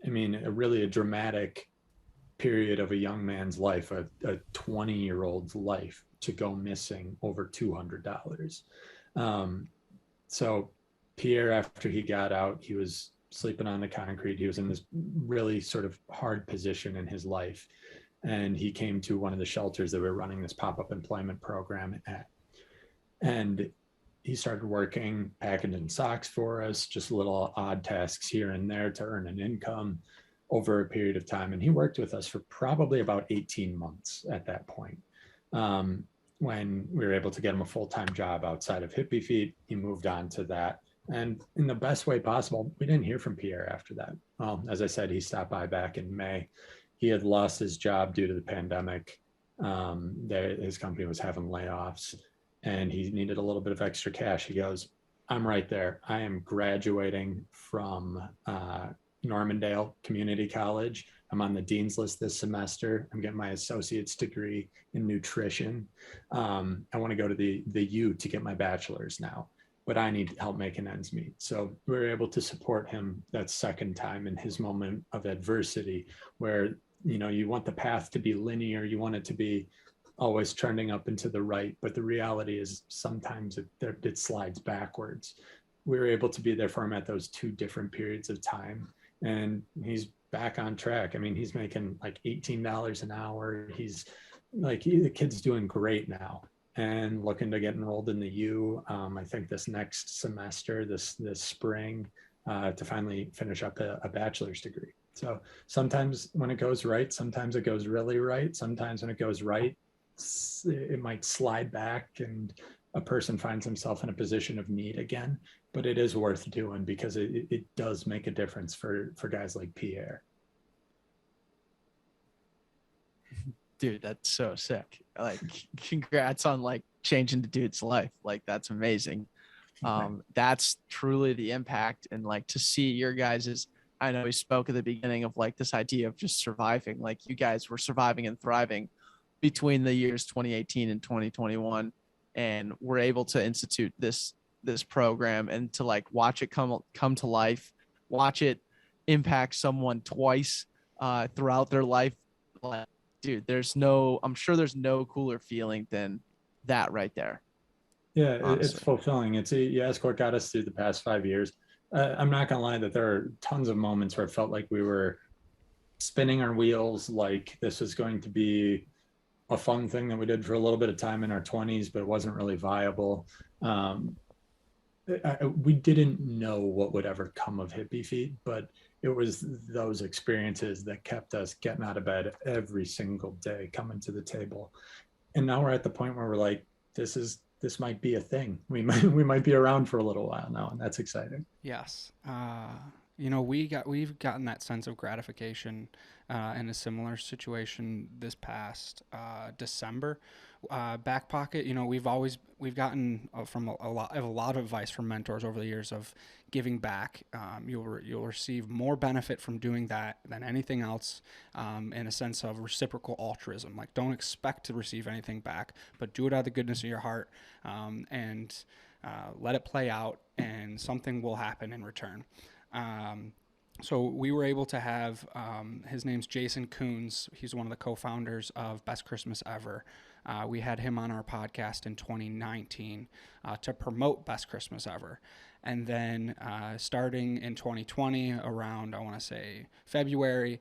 I mean, a dramatic period of a young man's life, a 20-year-old's life, to go missing over $200. So Pierre, after he got out, he was sleeping on the concrete. He was in this really sort of hard position in his life. And he came to one of the shelters that were running this pop-up employment program at. And he started working, packaging socks for us, just little odd tasks here and there to earn an income over a period of time. And he worked with us for probably about 18 months at that point. When we were able to get him a full-time job outside of Hippie Feet, he moved on to that. And in the best way possible, we didn't hear from Pierre after that. Well, as I said, he stopped by back in May. He had lost his job due to the pandemic. His company was having layoffs and he needed a little bit of extra cash. He goes, I'm right there. I am graduating from Normandale Community College. I'm on the dean's list this semester. I'm getting my associate's degree in nutrition. I want to go to the U to get my bachelor's now, but I need help making ends meet. So we were able to support him that second time in his moment of adversity, where you want the path to be linear, you want it to be always trending up and to the right, but the reality is sometimes it slides backwards. We were able to be there for him at those 2 different periods of time, and he's back on track. I mean, he's making like $18 an hour. He's like, the kid's doing great now and looking to get enrolled in the U. I think this next semester, this spring, to finally finish up a bachelor's degree. So sometimes when it goes right, sometimes it goes really right. Sometimes when it goes right, it might slide back and a person finds himself in a position of need again, but it is worth doing because it does make a difference for guys like Pierre. Dude, that's so sick. Like, congrats on like changing the dude's life. Like, that's amazing. That's truly the impact. And like to see your guys's, I know we spoke at the beginning of like this idea of just surviving. Like, you guys were surviving and thriving between the years 2018 and 2021, and we're able to institute this program and to like watch it come to life, watch it impact someone twice throughout their life. Like, dude, I'm sure there's no cooler feeling than that right there. Yeah, Honestly. it's fulfilling. You ask what got us through the past 5 years. I'm not gonna lie that there are tons of moments where it felt like we were spinning our wheels, like this was going to be a fun thing that we did for a little bit of time in our 20s, but it wasn't really viable. We didn't know what would ever come of Hippie Feet, but it was those experiences that kept us getting out of bed every single day, coming to the table. And now we're at the point where we're like, this might be a thing. We might be around for a little while now, and that's exciting. Yes. We've gotten that sense of gratification in a similar situation this past December. Backpocket, we've gotten from a lot of advice from mentors over the years of giving back. You'll receive more benefit from doing that than anything else, in a sense of reciprocal altruism. Like, don't expect to receive anything back, but do it out of the goodness of your heart, and let it play out, and something will happen in return. So we were able to have, his name's Jason Coons. He's one of the co-founders of Best Christmas Ever. We had him on our podcast in 2019 to promote Best Christmas Ever. And then starting in 2020, around, I want to say February,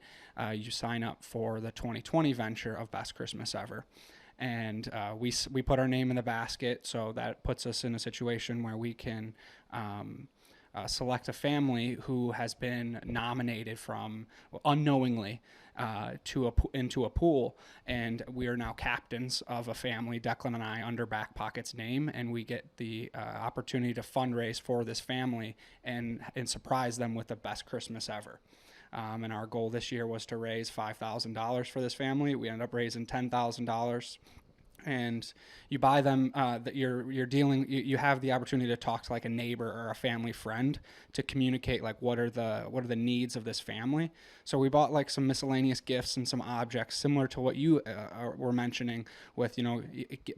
you sign up for the 2020 venture of Best Christmas Ever. And we put our name in the basket, so that puts us in a situation where we can select a family who has been nominated from unknowingly into a pool, and we are now captains of a family, Declan and I, under Backpocket's name, and we get the opportunity to fundraise for this family and surprise them with the best Christmas ever. And our goal this year was to raise $5,000 for this family. We ended up raising $10,000. and you buy them that you're dealing you have the opportunity to talk to like a neighbor or a family friend to communicate like what are the needs of this family. So we bought like some miscellaneous gifts and some objects similar to what you were mentioning with, you know,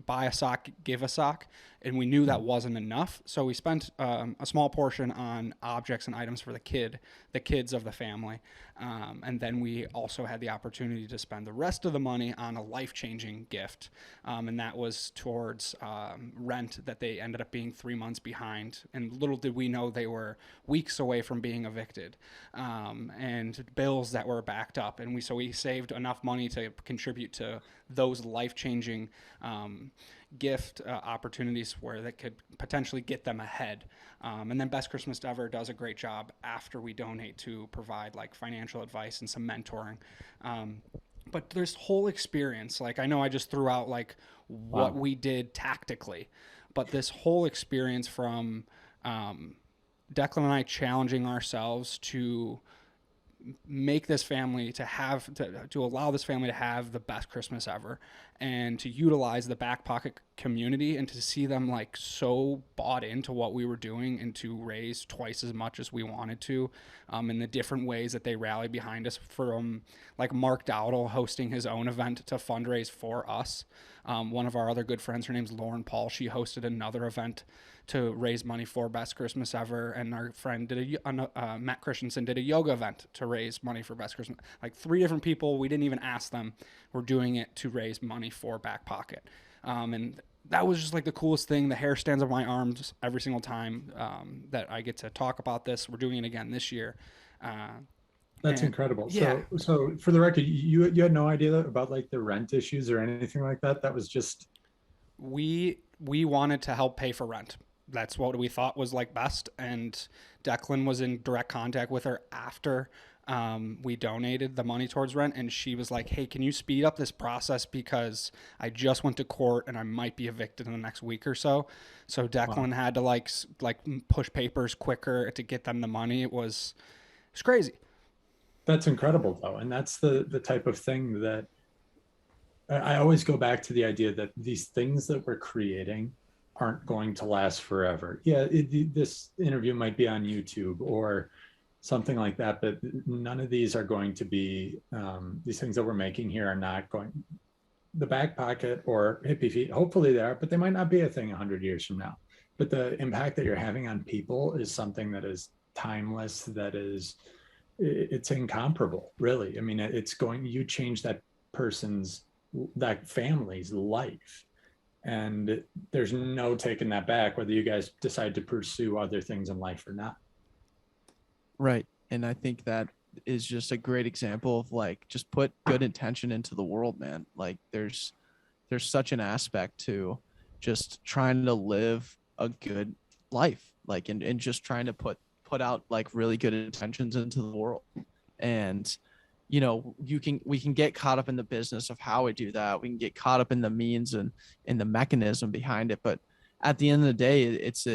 buy a sock, give a sock, and we knew that wasn't enough, so we spent a small portion on objects and items for the kids of the family, and then we also had the opportunity to spend the rest of the money on a life-changing gift, and that was towards rent that they ended up being 3 months behind. And little did we know they were weeks away from being evicted, and bills that were backed up. And we saved enough money to contribute to those life-changing gift opportunities where that could potentially get them ahead. And then Best Christmas Ever does a great job after we donate to provide like financial advice and some mentoring. But this whole experience, like I know I just threw out like what we did tactically, but this whole experience from Declan and I challenging ourselves to make this family to allow this family to have the best Christmas ever, and to utilize the Backpocket community, and to see them like so bought into what we were doing, and to raise twice as much as we wanted to, in the different ways that they rallied behind us, from like Mark Dowdle hosting his own event to fundraise for us. One of our other good friends, her name's Lauren Paul, she hosted another event to raise money for Best Christmas Ever, and our friend Matt Christensen did a yoga event to raise money for Best Christmas. Like 3 different people, we didn't even ask them, were doing it to raise money for Backpocket, and that was just like the coolest thing. The hair stands on my arms every single time that I get to talk about this. We're doing it again this year. That's incredible. Yeah. So for the record, you had no idea about like the rent issues or anything like that. That was just we wanted to help pay for rent. That's what we thought was like best. And Declan was in direct contact with her after we donated the money towards rent, and she was like, hey, can you speed up this process, because I just went to court and I might be evicted in the next week or so. So Declan had to like push papers quicker to get them the money. It's crazy. That's incredible though. And that's the type of thing that I always go back to, the idea that these things that we're creating aren't going to last forever. Yeah, this interview might be on YouTube or something like that, but none of these are going to be, these things that we're making here are not going, the Backpocket or Hippie Feet, hopefully they are, but they might not be a thing 100 years from now. But the impact that you're having on people is something that is timeless, it's incomparable, really. I mean, you change that family's life, and there's no taking that back, whether you guys decide to pursue other things in life or not. Right. And I think that is just a great example of like, just put good intention into the world, man. Like there's such an aspect to just trying to live a good life, like, and just trying to put out like really good intentions into the world. And you know, we can get caught up in the business of how we do that. We can get caught up in the means and in the mechanism behind it. But at the end of the day, it's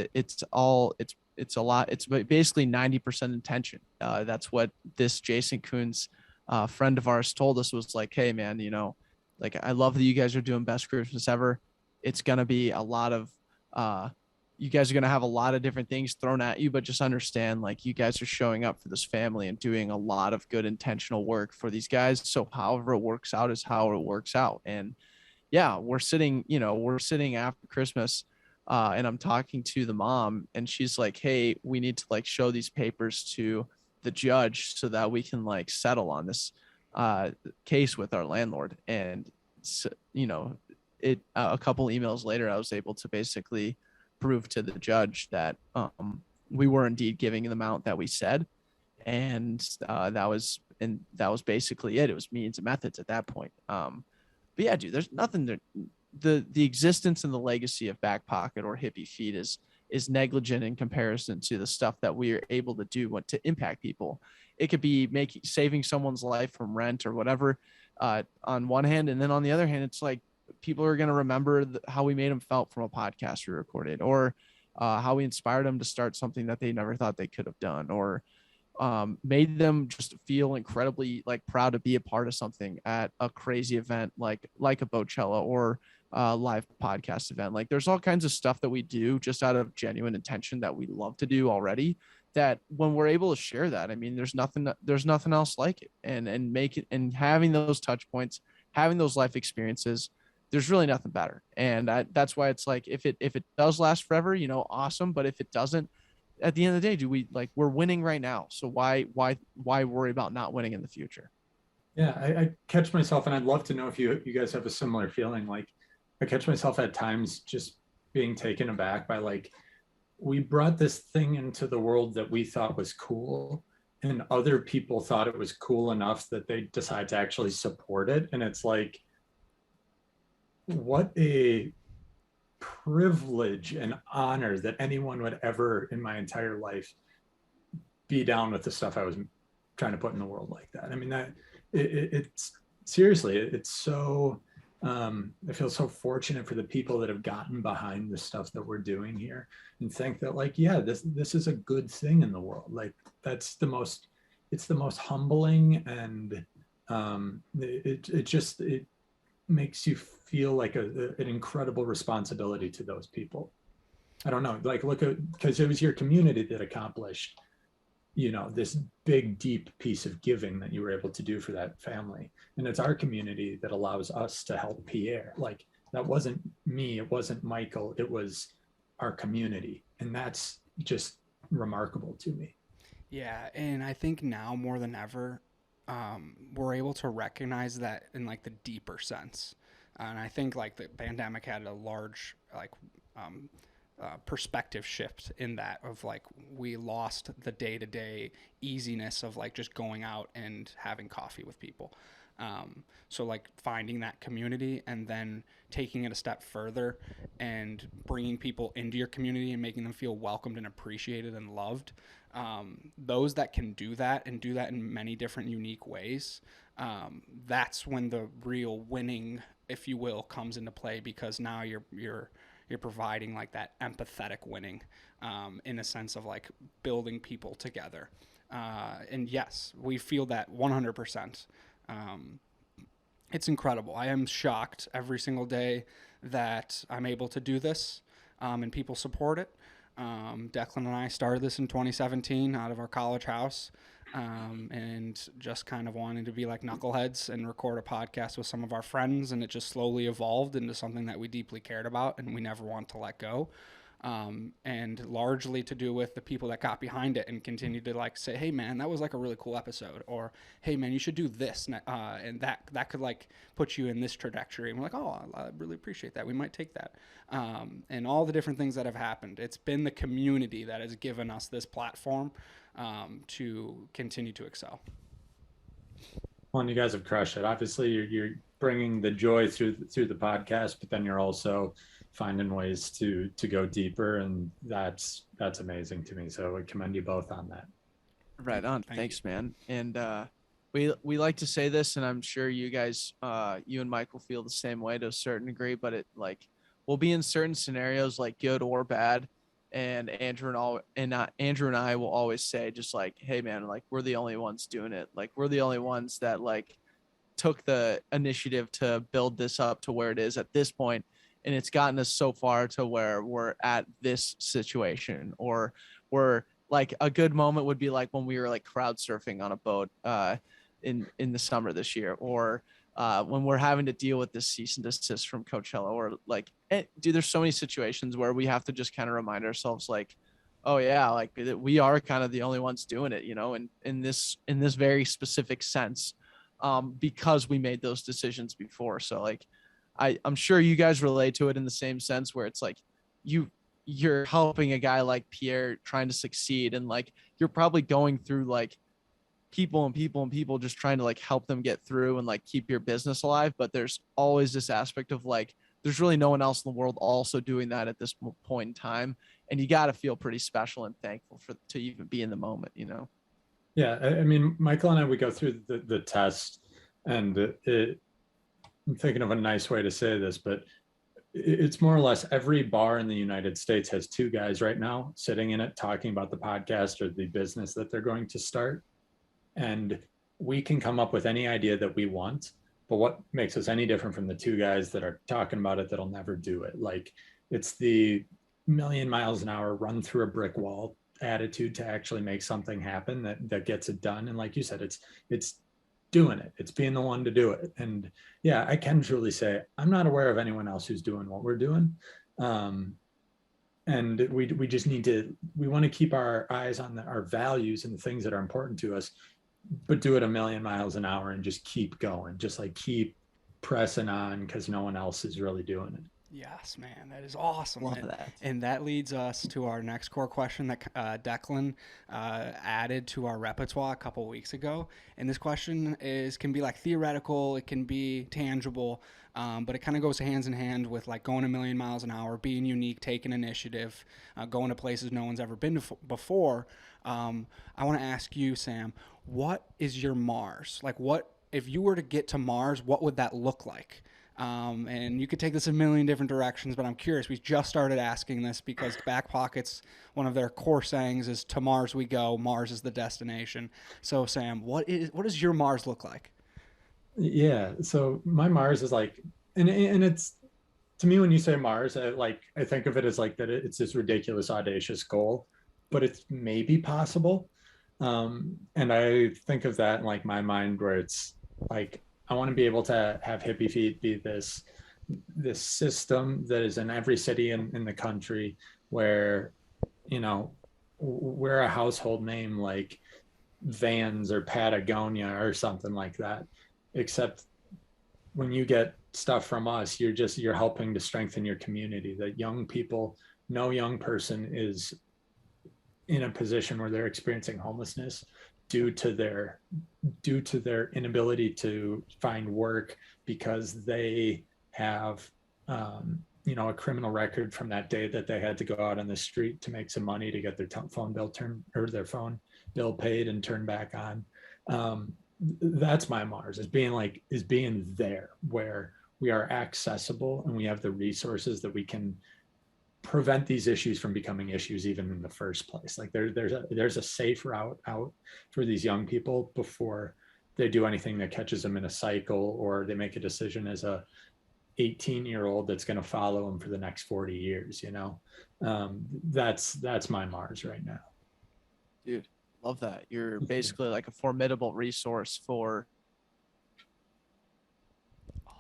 a lot. It's basically 90% intention. That's what this Jason Kuhn's friend of ours told us, was like, hey man, you know, like, I love that you guys are doing Best Christmas Ever. It's going to be a lot of, you guys are going to have a lot of different things thrown at you, but just understand, like, you guys are showing up for this family and doing a lot of good intentional work for these guys. So however it works out is how it works out. And yeah, we're sitting after Christmas, and I'm talking to the mom, and she's like, hey, we need to like show these papers to the judge so that we can like settle on this case with our landlord. And so, you know, a couple emails later, I was able to basically prove to the judge that we were indeed giving the amount that we said, and that was basically it. It was means and methods at that point. But yeah, dude, there's nothing that the existence and the legacy of Backpocket or Hippie Feet is negligent in comparison to the stuff that we are able to do to impact people. It could be saving someone's life from rent or whatever, on one hand, and then on the other hand, it's like people are going to remember how we made them felt from a podcast we recorded, or how we inspired them to start something that they never thought they could have done, or made them just feel incredibly like proud to be a part of something at a crazy event like a Bochella, or live podcast event. Like there's all kinds of stuff that we do just out of genuine intention that we love to do already, that when we're able to share that, I mean, there's nothing else like it. And make it, and having those touch points, having those life experiences, there's really nothing better. And that's why it's like, if it does last forever, awesome. But if it doesn't, at the end of the day, we're winning right now. So why worry about not winning in the future? Yeah, I catch myself, and I'd love to know if you guys have a similar feeling. Like, I catch myself at times just being taken aback by, like, we brought this thing into the world that we thought was cool, and other people thought it was cool enough that they decide to actually support it. And it's like, what a privilege and honor that anyone would ever in my entire life be down with the stuff I was trying to put in the world like that. I mean, it's seriously, it's so, I feel so fortunate for the people that have gotten behind the stuff that we're doing here, and think that, like, yeah, this is a good thing in the world. Like, it's the most humbling, and it makes you feel like an incredible responsibility to those people. I don't know, like, look at, because it was your community that accomplished, this big, deep piece of giving that you were able to do for that family. And it's our community that allows us to help Pierre. Like, that wasn't me, it wasn't Michael, it was our community. And that's just remarkable to me. Yeah, and I think now more than ever, we're able to recognize that in like the deeper sense. And I think like the pandemic had a large like perspective shift in that, of like we lost the day-to-day easiness of like just going out and having coffee with people. So like finding that community and then taking it a step further and bringing people into your community and making them feel welcomed and appreciated and loved. Those that can do that and do that in many different unique ways, that's when the real winning, if you will, comes into play, because now you're providing like that empathetic winning, in a sense of like building people together. And yes, we feel that 100%. It's incredible. I am shocked every single day that I'm able to do this, and people support it. Declan and I started this in 2017 out of our college house, and just kind of wanting to be like knuckleheads and record a podcast with some of our friends, and it just slowly evolved into something that we deeply cared about and we never want to let go. And largely to do with the people that got behind it and continue to like say, hey man, that was like a really cool episode, or hey man, you should do this, and that could like put you in this trajectory. And we're like, oh, I really appreciate that, we might take that. And all the different things that have happened, it's been the community that has given us this platform, to continue to excel. Well, and you guys have crushed it. Obviously, you're bringing the joy through the podcast, but then you're also finding ways to go deeper, and that's amazing to me. So I commend you both on that. Right on. Thanks, man. And we like to say this, and I'm sure you guys, you and Michael feel the same way to a certain degree, but it like we'll be in certain scenarios like good or bad. And Andrew and I will always say just like, hey man, like we're the only ones doing it. Like we're the only ones that like took the initiative to build this up to where it is at this point. And it's gotten us so far to where we're at this situation, or we're like, a good moment would be like when we were like crowd surfing on a boat in the summer this year, or when we're having to deal with this cease and desist from Coachella, or like, dude, there's so many situations where we have to just kind of remind ourselves like, oh yeah, like we are kind of the only ones doing it, and in this very specific sense, because we made those decisions before. So like, I'm sure you guys relate to it in the same sense, where it's like you're helping a guy like Pierre trying to succeed, and like you're probably going through like people just trying to like help them get through and like keep your business alive. But there's always this aspect of like, there's really no one else in the world also doing that at this point in time. And you got to feel pretty special and thankful to even be in the moment, Yeah. I mean, Michael and I, we go through the test, and I'm thinking of a nice way to say this, but it's more or less every bar in the United States has two guys right now sitting in it talking about the podcast or the business that they're going to start. And we can come up with any idea that we want, But what makes us any different from the two guys that are talking about it that'll never do it? Like, it's the million miles an hour run through a brick wall attitude to actually make something happen that gets it done. And like you said, it's doing it. It's being the one to do it. And yeah, I can truly say I'm not aware of anyone else who's doing what we're doing. And we just need to, we want to keep our eyes on our values and the things that are important to us, but do it a million miles an hour and just keep going, just like keep pressing on because no one else is really doing it. Yes, man, that is awesome. Love that. And that leads us to our next core question that Declan added to our repertoire a couple weeks ago. And this question can be like theoretical, it can be tangible, but it kind of goes hands in hand with like going a million miles an hour, being unique, taking initiative, going to places no one's ever been to before. I want to ask you, Sam, what is your Mars? Like, what if you were to get to Mars? What would that look like? And you could take this a million different directions, but I'm curious. We just started asking this because Backpocket's one of their core sayings is "To Mars we go. Mars is the destination." So, Sam, what does your Mars look like? Yeah. So my Mars is like, and it's, to me, when you say Mars, I think of it as like that it's this ridiculous, audacious goal, but it's maybe possible. And I think of that in like my mind where it's like, I want to be able to have Hippie Feet be this system that is in every city in the country where, you know, we're a household name like Vans or Patagonia or something like that. Except when you get stuff from us, you're helping to strengthen your community. That young people, no young person is in a position where they're experiencing homelessness due to their inability to find work because they have a criminal record from that day that they had to go out on the street to make some money to get their phone bill paid and turned back on. That's my Mars, is being there where we are accessible and we have the resources that we can prevent these issues from becoming issues even in the first place. Like there's a safe route out for these young people before they do anything that catches them in a cycle or they make a decision as a 18-year-old that's going to follow them for the next 40 years. That's my Mars right now. Dude, love that. You're basically like a formidable resource for. Oh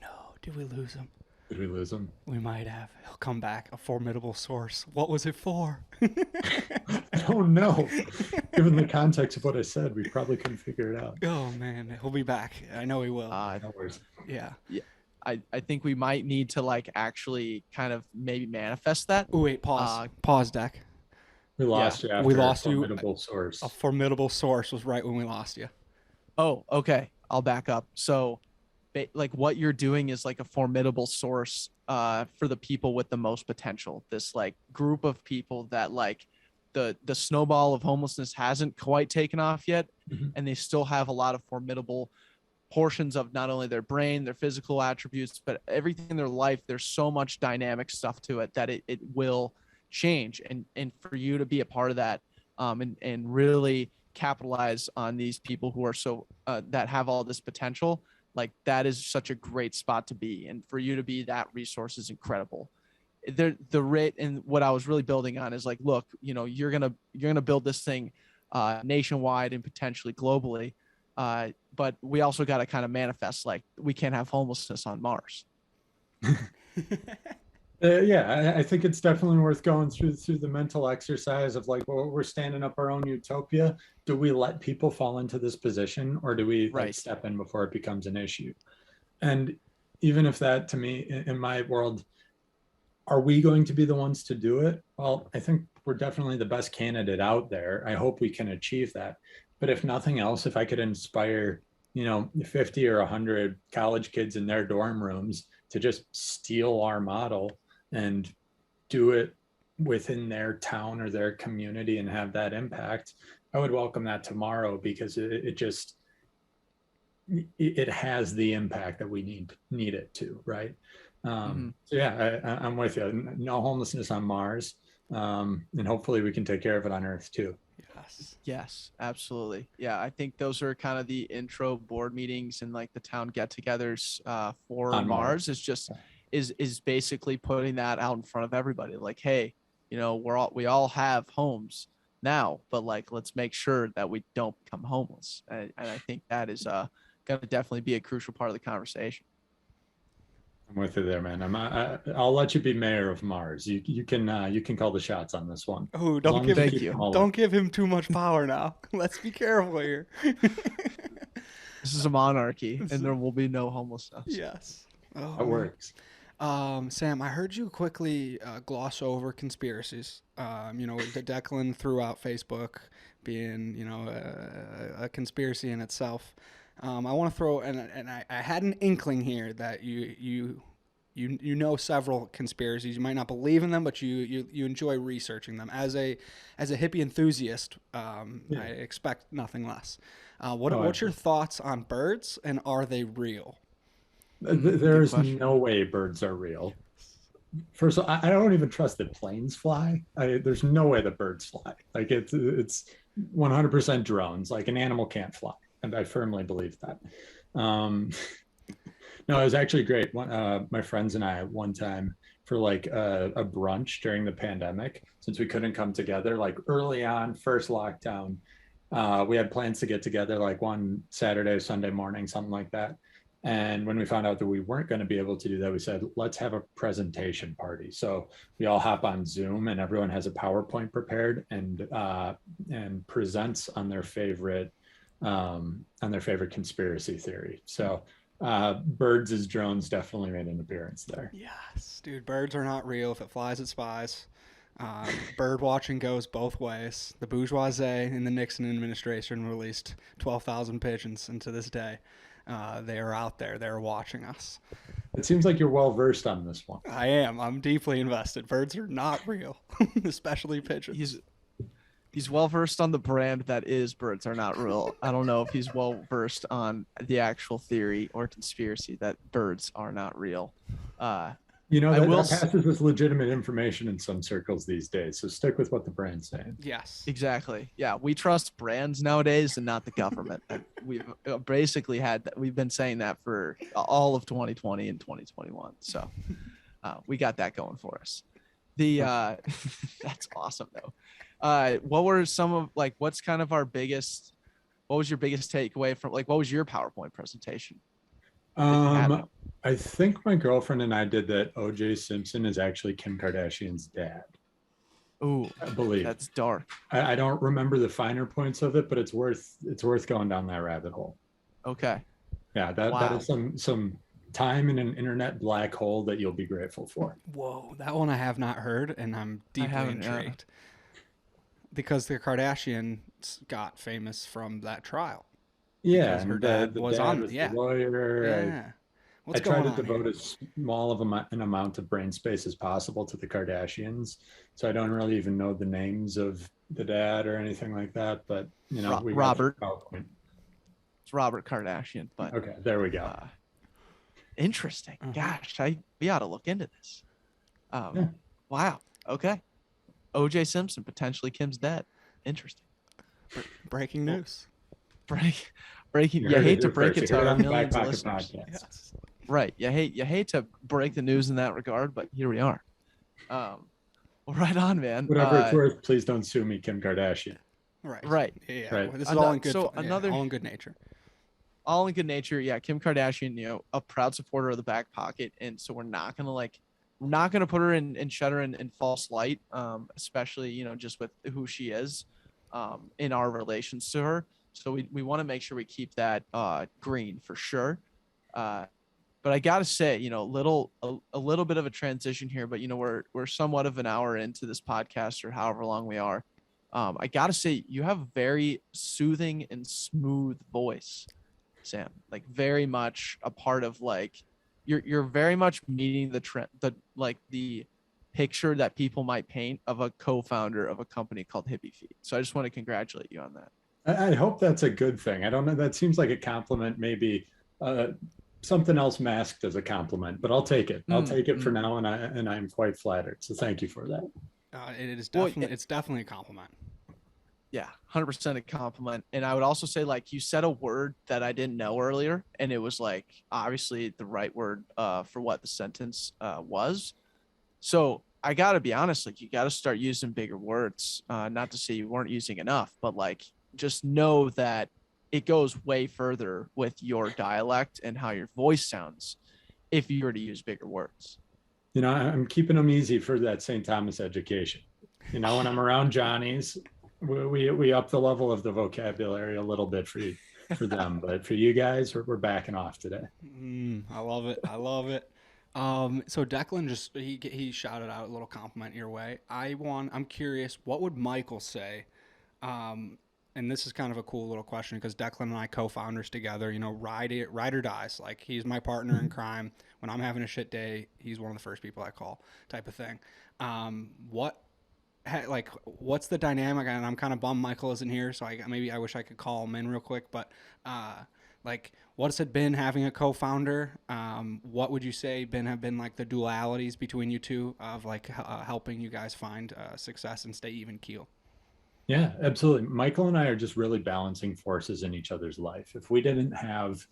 no, did we lose him? Did we lose him? We might have. He'll come back. A formidable source. What was it for? I don't know. Given the context of what I said, we probably couldn't figure it out. Oh man, he'll be back. I know he will. No worries. Yeah. I think we might need to like actually kind of maybe manifest that. Oh wait, pause. Pause, Deck. We lost you after we lost a formidable source. A formidable source was right when we lost you. Oh, okay. I'll back up. So like what you're doing is like a formidable source for the people with the most potential. This like group of people that like the snowball of homelessness hasn't quite taken off yet. Mm-hmm. And they still have a lot of formidable portions of not only their brain, their physical attributes, but everything in their life. There's so much dynamic stuff to it that it will change. And for you to be a part of that and really capitalize on these people who are so that have all this potential, like that is such a great spot to be. And for you to be that resource is incredible. The rate and what I was really building on is like, look, you're going to build this thing nationwide and potentially globally. But we also got to kind of manifest, like we can't have homelessness on Mars. I think it's definitely worth going through the mental exercise of like, well, we're standing up our own utopia. Do we let people fall into this position, or do we like step in before it becomes an issue? And even if that, to me, in my world, are we going to be the ones to do it? Well, I think we're definitely the best candidate out there. I hope we can achieve that. But if nothing else, if I could inspire, 50 or 100 college kids in their dorm rooms to just steal our model and do it within their town or their community and have that impact, I would welcome that tomorrow, because it has the impact that we need it to, right? So yeah, I'm with you. No homelessness on Mars, and hopefully we can take care of it on Earth too. Yes, absolutely. Yeah, I think those are kind of the intro board meetings and like the town get-togethers for On Mars. Mars. Is just is basically putting that out in front of everybody. Like, hey, we all have homes now, but like let's make sure that we don't become homeless. And I think that is going to definitely be a crucial part of the conversation. I'm with you there, man. I'll let you be mayor of Mars. You can call the shots on this one. Oh, As long as Thank keep you. them all don't give him too much power now. Let's be careful here. This is a monarchy, and there will be no homelessness. Yes. Oh, That works. Sam, I heard you quickly gloss over conspiracies. Declan threw out Facebook being, a conspiracy in itself. I want to throw, and I had an inkling here that you know several conspiracies. You might not believe in them, but you enjoy researching them. As a hippie enthusiast, I expect nothing less. What's your thoughts on birds, and are they real? There's no way birds are real. First of all, I don't even trust that planes fly. There's no way that birds fly. Like it's 100% drones. Like an animal can't fly, and I firmly believe that. No, it was actually great. My friends and I one time for like a brunch during the pandemic, since we couldn't come together, like early on, first lockdown, we had plans to get together like one Saturday, Sunday morning, something like that. And when we found out that we weren't going to be able to do that, we said, let's have a presentation party. So we all hop on Zoom and everyone has a PowerPoint prepared and presents on their favorite conspiracy theory. So birds as drones definitely made an appearance there. Yes, dude, birds are not real. If it flies, it spies. Bird watching goes both ways. The bourgeoisie in the Nixon administration released 12,000 pigeons, and to this day, they are out there. They're watching us. It seems like you're well versed on this one. I am. I'm deeply invested. Birds are not real, especially pigeons. He's well versed on the brand that is birds are not real. I don't know if he's well versed on the actual theory or conspiracy that birds are not real. That passes as legitimate information in some circles these days. So stick with what the brand's saying. Yes, exactly. Yeah, we trust brands nowadays and not the government. We've basically we've been saying that for all of 2020 and 2021. So we got that going for us. That's awesome though. What were some of what was your biggest takeaway from what was your PowerPoint presentation? I think my girlfriend and I did that O.J. Simpson is actually Kim Kardashian's dad. Ooh, I believe that's dark. I don't remember the finer points of it, but it's worth going down that rabbit hole. Okay. Yeah, that is some time in an internet black hole that you'll be grateful for. Whoa, that one I have not heard, and I'm deeply intrigued. Because the Kardashians got famous from that trial. Yeah, her dad was on. The lawyer. Yeah. I try to devote as small of an amount of brain space as possible to the Kardashians, so I don't really even know the names of the dad or anything like that. But Robert. It's Robert Kardashian. But okay, there we go. Interesting. Gosh, we ought to look into this. Yeah. Wow. Okay. O.J. Simpson potentially Kim's dad. Interesting. Breaking news. Breaking. You hate to break it to our millions of listeners. Yes. Right. You hate to break the news in that regard, but here we are. Well, right on, man. Whatever it's worth, please don't sue me, Kim Kardashian. Right. Yeah. Right. This is all in good. So all in good nature. All in good nature. Yeah. Kim Kardashian, a proud supporter of the Backpocket, and so we're not gonna put her in shed her in false light, especially just with who she is, in our relations to her. So we want to make sure we keep that green for sure. But I gotta say, a little bit of a transition here, but we're somewhat of an hour into this podcast or however long we are. I gotta say, you have a very soothing and smooth voice, Sam. Like very much a part of you're very much meeting the trend, the picture that people might paint of a co-founder of a company called Hippie Feet. So I just want to congratulate you on that. I hope that's a good thing. I don't know. That seems like a compliment, maybe something else masked as a compliment, but I'll take it. I'll take it for now, and I'm quite flattered. So thank you for that. It's definitely a compliment. Yeah, 100% a compliment. And I would also say, like, you said a word that I didn't know earlier, and it was like obviously the right word for what the sentence was. So I got to be honest, like, you got to start using bigger words. Not to say you weren't using enough, but like, just know that it goes way further with your dialect and how your voice sounds if you were to use bigger words. I'm keeping them easy for that St. Thomas education. When I'm around Johnny's, we up the level of the vocabulary a little bit for them, but for you guys, we're backing off today. I love it. I love it. So Declan just he shouted out a little compliment your way. I'm curious, what would Michael say? Um, and this is kind of a cool little question because Declan and I co-founders together. Ride or dies. Like he's my partner in crime. When I'm having a shit day, he's one of the first people I call, type of thing. What's the dynamic? And I'm kind of bummed Michael isn't here, so I wish I could call him in real quick. But what's it been having a co-founder? What would you say have been like the dualities between you two of helping you guys find success and stay even keel? Yeah, absolutely. Michael and I are just really balancing forces in each other's life. If we didn't have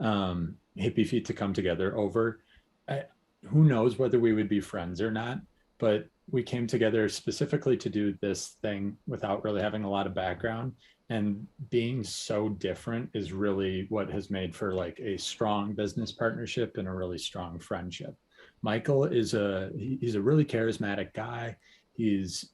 Hippie Feet to come together who knows whether we would be friends or not, but we came together specifically to do this thing without really having a lot of background, and being so different is really what has made for like a strong business partnership and a really strong friendship. Michael he's a really charismatic guy. He's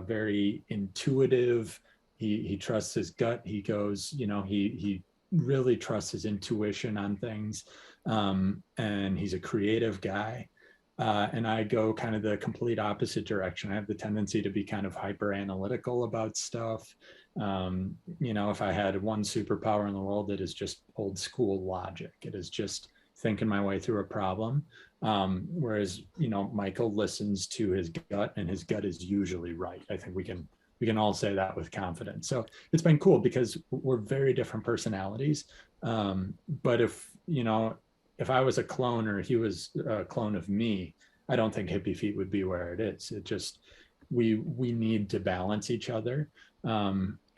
very intuitive. He trusts his gut. He goes, he really trusts his intuition on things. And he's a creative guy. And I go kind of the complete opposite direction. I have the tendency to be kind of hyper analytical about stuff. If I had one superpower in the world, it is just old school logic. It is just thinking my way through a problem. Whereas, Michael listens to his gut, and his gut is usually right. I think we can all say that with confidence. So it's been cool because we're very different personalities. But if I was a clone or he was a clone of me, I don't think Hippie Feet would be where it is. It just, we need to balance each other.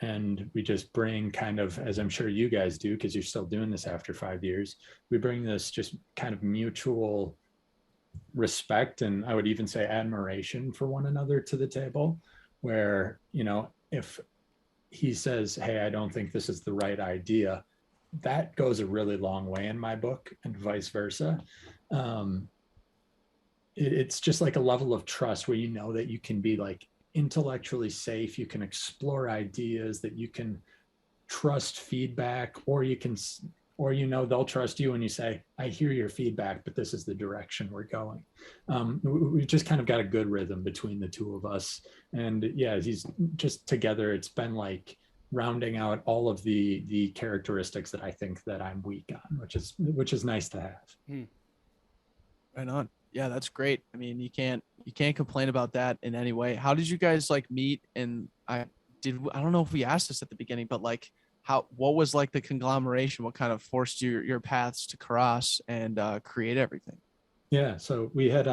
And we just bring kind of, as I'm sure you guys do, because you're still doing this after 5 years, we bring this just kind of mutual respect, and I would even say admiration for one another to the table, where, if he says, hey, I don't think this is the right idea, that goes a really long way in my book, and vice versa. It's just like a level of trust where that you can be like intellectually safe, you can explore ideas, that you can trust feedback, or they'll trust you when you say, I hear your feedback, but this is the direction we're going. We've just kind of got a good rhythm between the two of us. And yeah, he's just together. It's been like rounding out all of the characteristics that I think that I'm weak on, which is nice to have. Right on. Yeah, that's great. I mean, you can't complain about that in any way. How did you guys like meet? And I don't know if we asked this at the beginning, but like what was like the conglomeration? What kind of forced your paths to cross and create everything? Yeah, so we had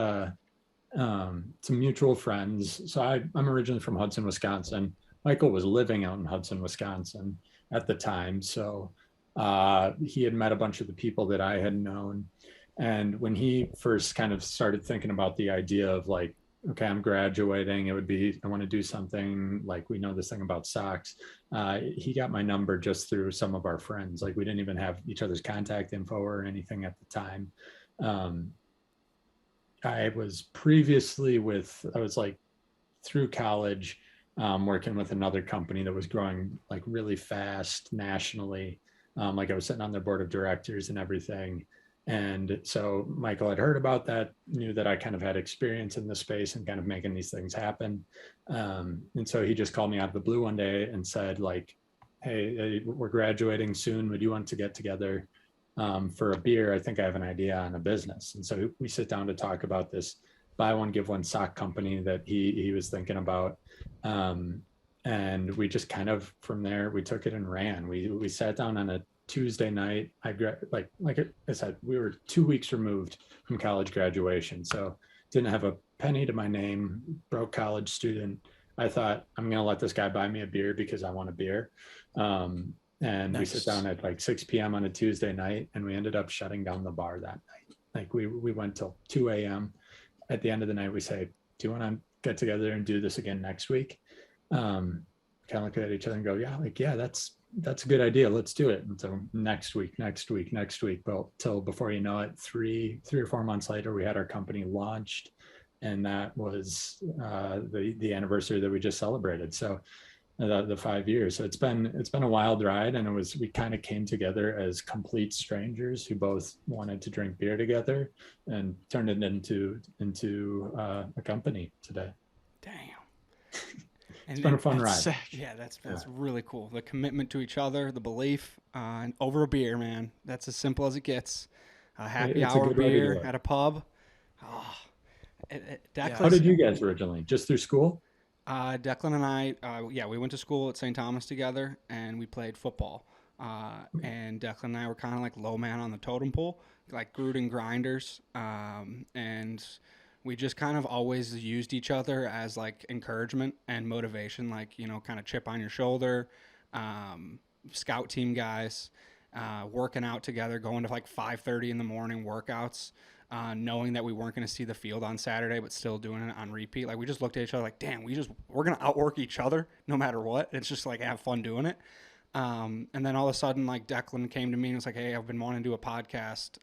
some mutual friends. So I'm originally from Hudson, Wisconsin. Michael was living out in Hudson, Wisconsin at the time. So he had met a bunch of the people that I had known. And when he first kind of started thinking about the idea of like, okay, I'm graduating, I want to do something, like, we know this thing about socks. He got my number just through some of our friends. Like, we didn't even have each other's contact info or anything at the time. I was like through college, working with another company that was growing like really fast nationally. Like, I was sitting on their board of directors and everything. And so Michael had heard about that, knew that I kind of had experience in the space and kind of making these things happen. And so he just called me out of the blue one day and said, like, hey, we're graduating soon. Would you want to get together for a beer? I think I have an idea on a business. And so we sit down to talk about this buy one, give one sock company that he was thinking about. And we just kind of, from there, we took it and ran. We sat down on a Tuesday night. Like I said, we were 2 weeks removed from college graduation, so didn't have a penny to my name, broke college student. I thought, I'm going to let this guy buy me a beer because I want a beer. And we sit down at like 6 p.m. on a Tuesday night, and we ended up shutting down the bar that night. Like we went till 2 a.m. At the end of the night, we say, do you want to get together and do this again next week? Kind of look at each other and go, yeah, that's a good idea. Let's do it. And so next week. Well, till before you know it, three or 4 months later, we had our company launched, and that was the anniversary that we just celebrated. So the 5 years. So it's been a wild ride, and we kind of came together as complete strangers who both wanted to drink beer together, and turned it into a company today. Damn. It's been a fun ride. Sick. Yeah, that's really cool. The commitment to each other, the belief, and over a beer, man. That's as simple as it gets. A happy It's a hour good way to do beer it. at a pub. Oh, How did you guys originally? Just through school? Declan and I, we went to school at St. Thomas together, and we played football. And Declan and I were kind of like low man on the totem pole, like Gruden grinders. And we just kind of always used each other as like encouragement and motivation, like, kind of chip on your shoulder, scout team guys, working out together, going to like 5:30 in the morning workouts. Knowing that we weren't going to see the field on Saturday, but still doing it on repeat. Like, we just looked at each other like, damn, we're going to outwork each other no matter what. It's just like, have fun doing it. And then all of a sudden, like, Declan came to me and was like, hey, I've been wanting to do a podcast.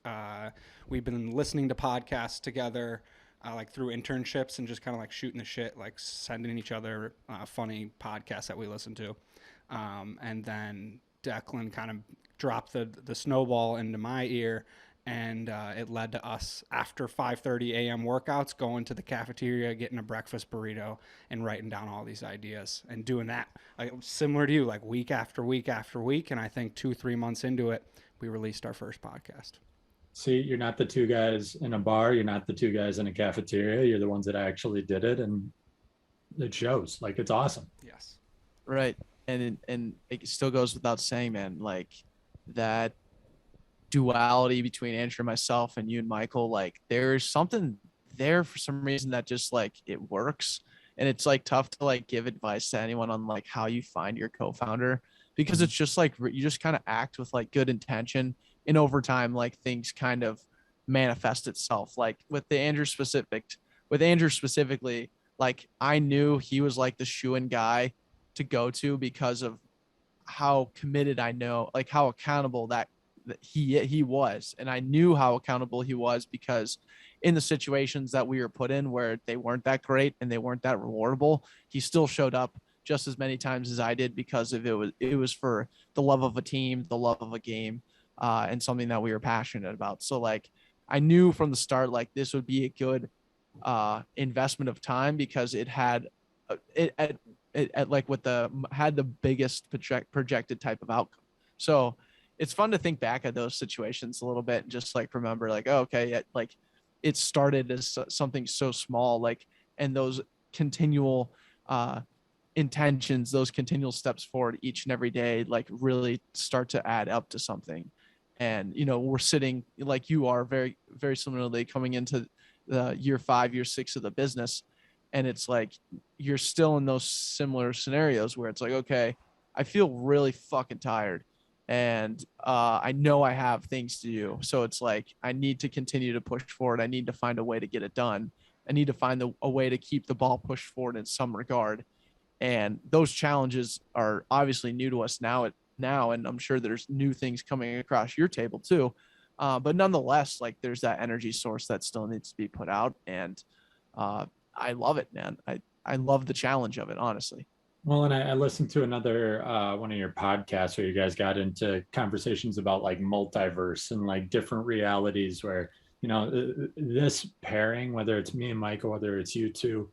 We've been listening to podcasts together, like through internships, and just kind of like shooting the shit, like sending each other funny podcasts that we listen to. And then Declan kind of dropped the snowball into my ear, and it led to us, after 5:30 a.m. workouts, going to the cafeteria, getting a breakfast burrito, and writing down all these ideas, and doing that, like, similar to you, like week after week after week. And I think 2-3 months into it, we released our first podcast. See, you're not the two guys in a bar. You're not the two guys in a cafeteria. You're the ones that actually did it, and it shows. Like, it's awesome. Yes. Right. And it still goes without saying, man, like that duality between Andrew and myself and you and Michael, like there's something there for some reason that just like it works. And it's like tough to like give advice to anyone on like how you find your co-founder, because it's just like you just kind of act with like good intention, and over time like things kind of manifest itself. Like with Andrew specifically, like I knew he was like the shoe-in guy to go to because of how committed I know, like how accountable that he was. And I knew how accountable he was because in the situations that we were put in where they weren't that great and they weren't that rewardable, he still showed up just as many times as I did, because of it was for the love of a team, the love of a game, and something that we were passionate about. So like I knew from the start like this would be a good investment of time, because it had it like with had the biggest projected type of outcome. So it's fun to think back at those situations a little bit and just like remember like, oh, okay, like it started as something so small, like, and those continual intentions, those continual steps forward each and every day, like really start to add up to something. And we're sitting like you are, very very similarly coming into the year 5, year 6 of the business, and it's like you're still in those similar scenarios where it's like, okay, I feel really fucking tired, and I know I have things to do. So it's like I need to continue to push forward. I need to find a way to get it done. I need to find a way to keep the ball pushed forward in some regard. And those challenges are obviously new to us now, and I'm sure there's new things coming across your table too. But nonetheless, like there's that energy source that still needs to be put out, and I love it, man. I love the challenge of it, honestly. Well, and I listened to another one of your podcasts where you guys got into conversations about like multiverse and like different realities where, this pairing, whether it's me and Michael, whether it's you two,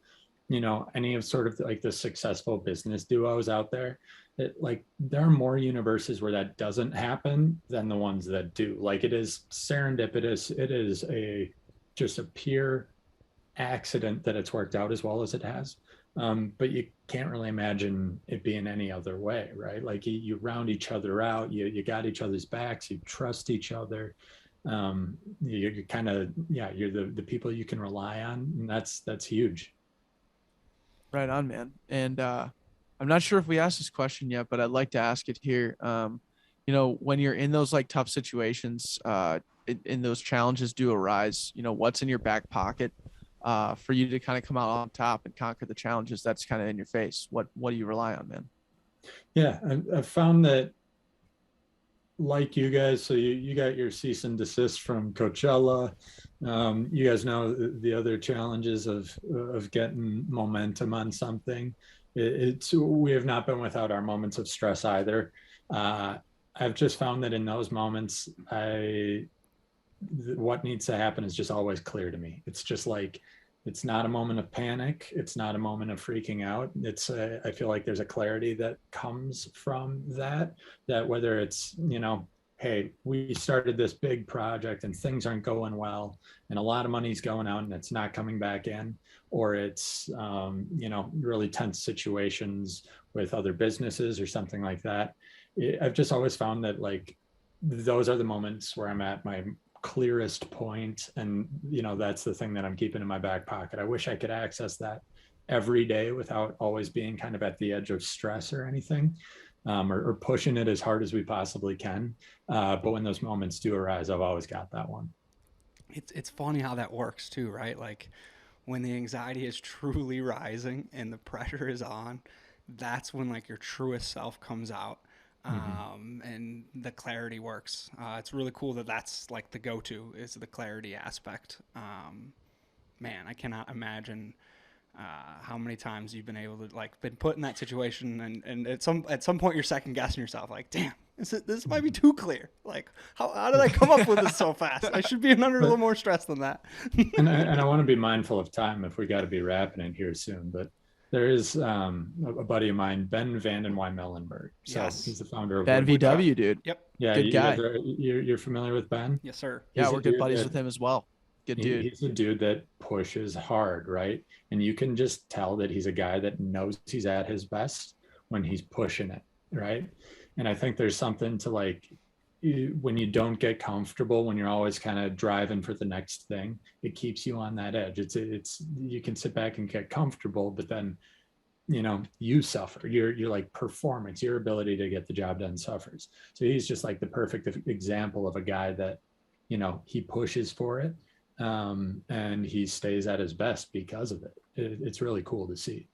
any of sort of like the successful business duos out there, like there are more universes where that doesn't happen than the ones that do. Like it is serendipitous. It is just a pure accident that it's worked out as well as it has. But you can't really imagine it being any other way, right? Like you round each other out, you got each other's backs, you trust each other. You're kind of, you're the people you can rely on, and that's huge. Right on, man. And I'm not sure if we asked this question yet, but I'd like to ask it here. When you're in those like tough situations, and those challenges do arise, what's in your back pocket for you to kind of come out on top and conquer the challenges that's kind of in your face? What do you rely on, man? Yeah, I've found that, like you guys, so you got your cease and desist from Coachella. You guys know the other challenges of getting momentum on something. We have not been without our moments of stress either. I've just found that in those moments, what needs to happen is just always clear to me. It's just like, it's not a moment of panic. It's not a moment of freaking out. I feel like there's a clarity that comes from that whether it's, hey, we started this big project and things aren't going well and a lot of money's going out and it's not coming back in, or it's, really tense situations with other businesses or something like that. I've just always found that, like, those are the moments where I'm at my clearest point, and that's the thing that I'm keeping in my back pocket. I wish I could access that every day without always being kind of at the edge of stress or anything, or pushing it as hard as we possibly can. But when those moments do arise, I've always got that one. It's funny how that works too, right? Like when the anxiety is truly rising and the pressure is on, that's when like your truest self comes out, Mm-hmm. and the clarity works. It's really cool that that's like the go-to is the clarity aspect. Man, I cannot imagine how many times you've been able to like been put in that situation, and at some point you're second guessing yourself, like, damn, this might be too clear. Like, how did I come up with this so fast? I should be under a little more stress than that. and I want to be mindful of time if we got to be wrapping it here soon, but there is a buddy of mine, Ben Vanden Wymelenberg. So Yes. he's the founder of Ben Woodchuck. VW, dude. Yep. Yeah, Good you guys guy. are, you're familiar with Ben? Yes, sir. Yeah, He's a we're good dude buddies that with him as well. Good dude. he's a dude that pushes hard, right? And you can just tell that he's a guy that knows he's at his best when he's pushing it, right? And I think there's something to, like, when you don't get comfortable, when you're always kind of driving for the next thing, it keeps you on that edge. It's you can sit back and get comfortable, but then you suffer. Your like performance, your ability to get the job done suffers. So he's just like the perfect example of a guy that he pushes for it, and he stays at his best because of it. It's really cool to see.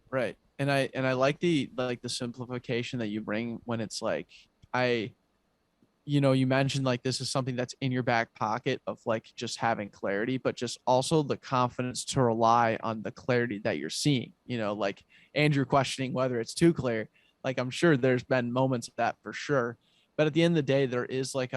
Right. And I like the simplification that you bring when it's like I you mentioned like this is something that's in your back pocket of like just having clarity, but just also the confidence to rely on the clarity that you're seeing, like Andrew questioning whether it's too clear. Like I'm sure there's been moments of that for sure. But at the end of the day, there is like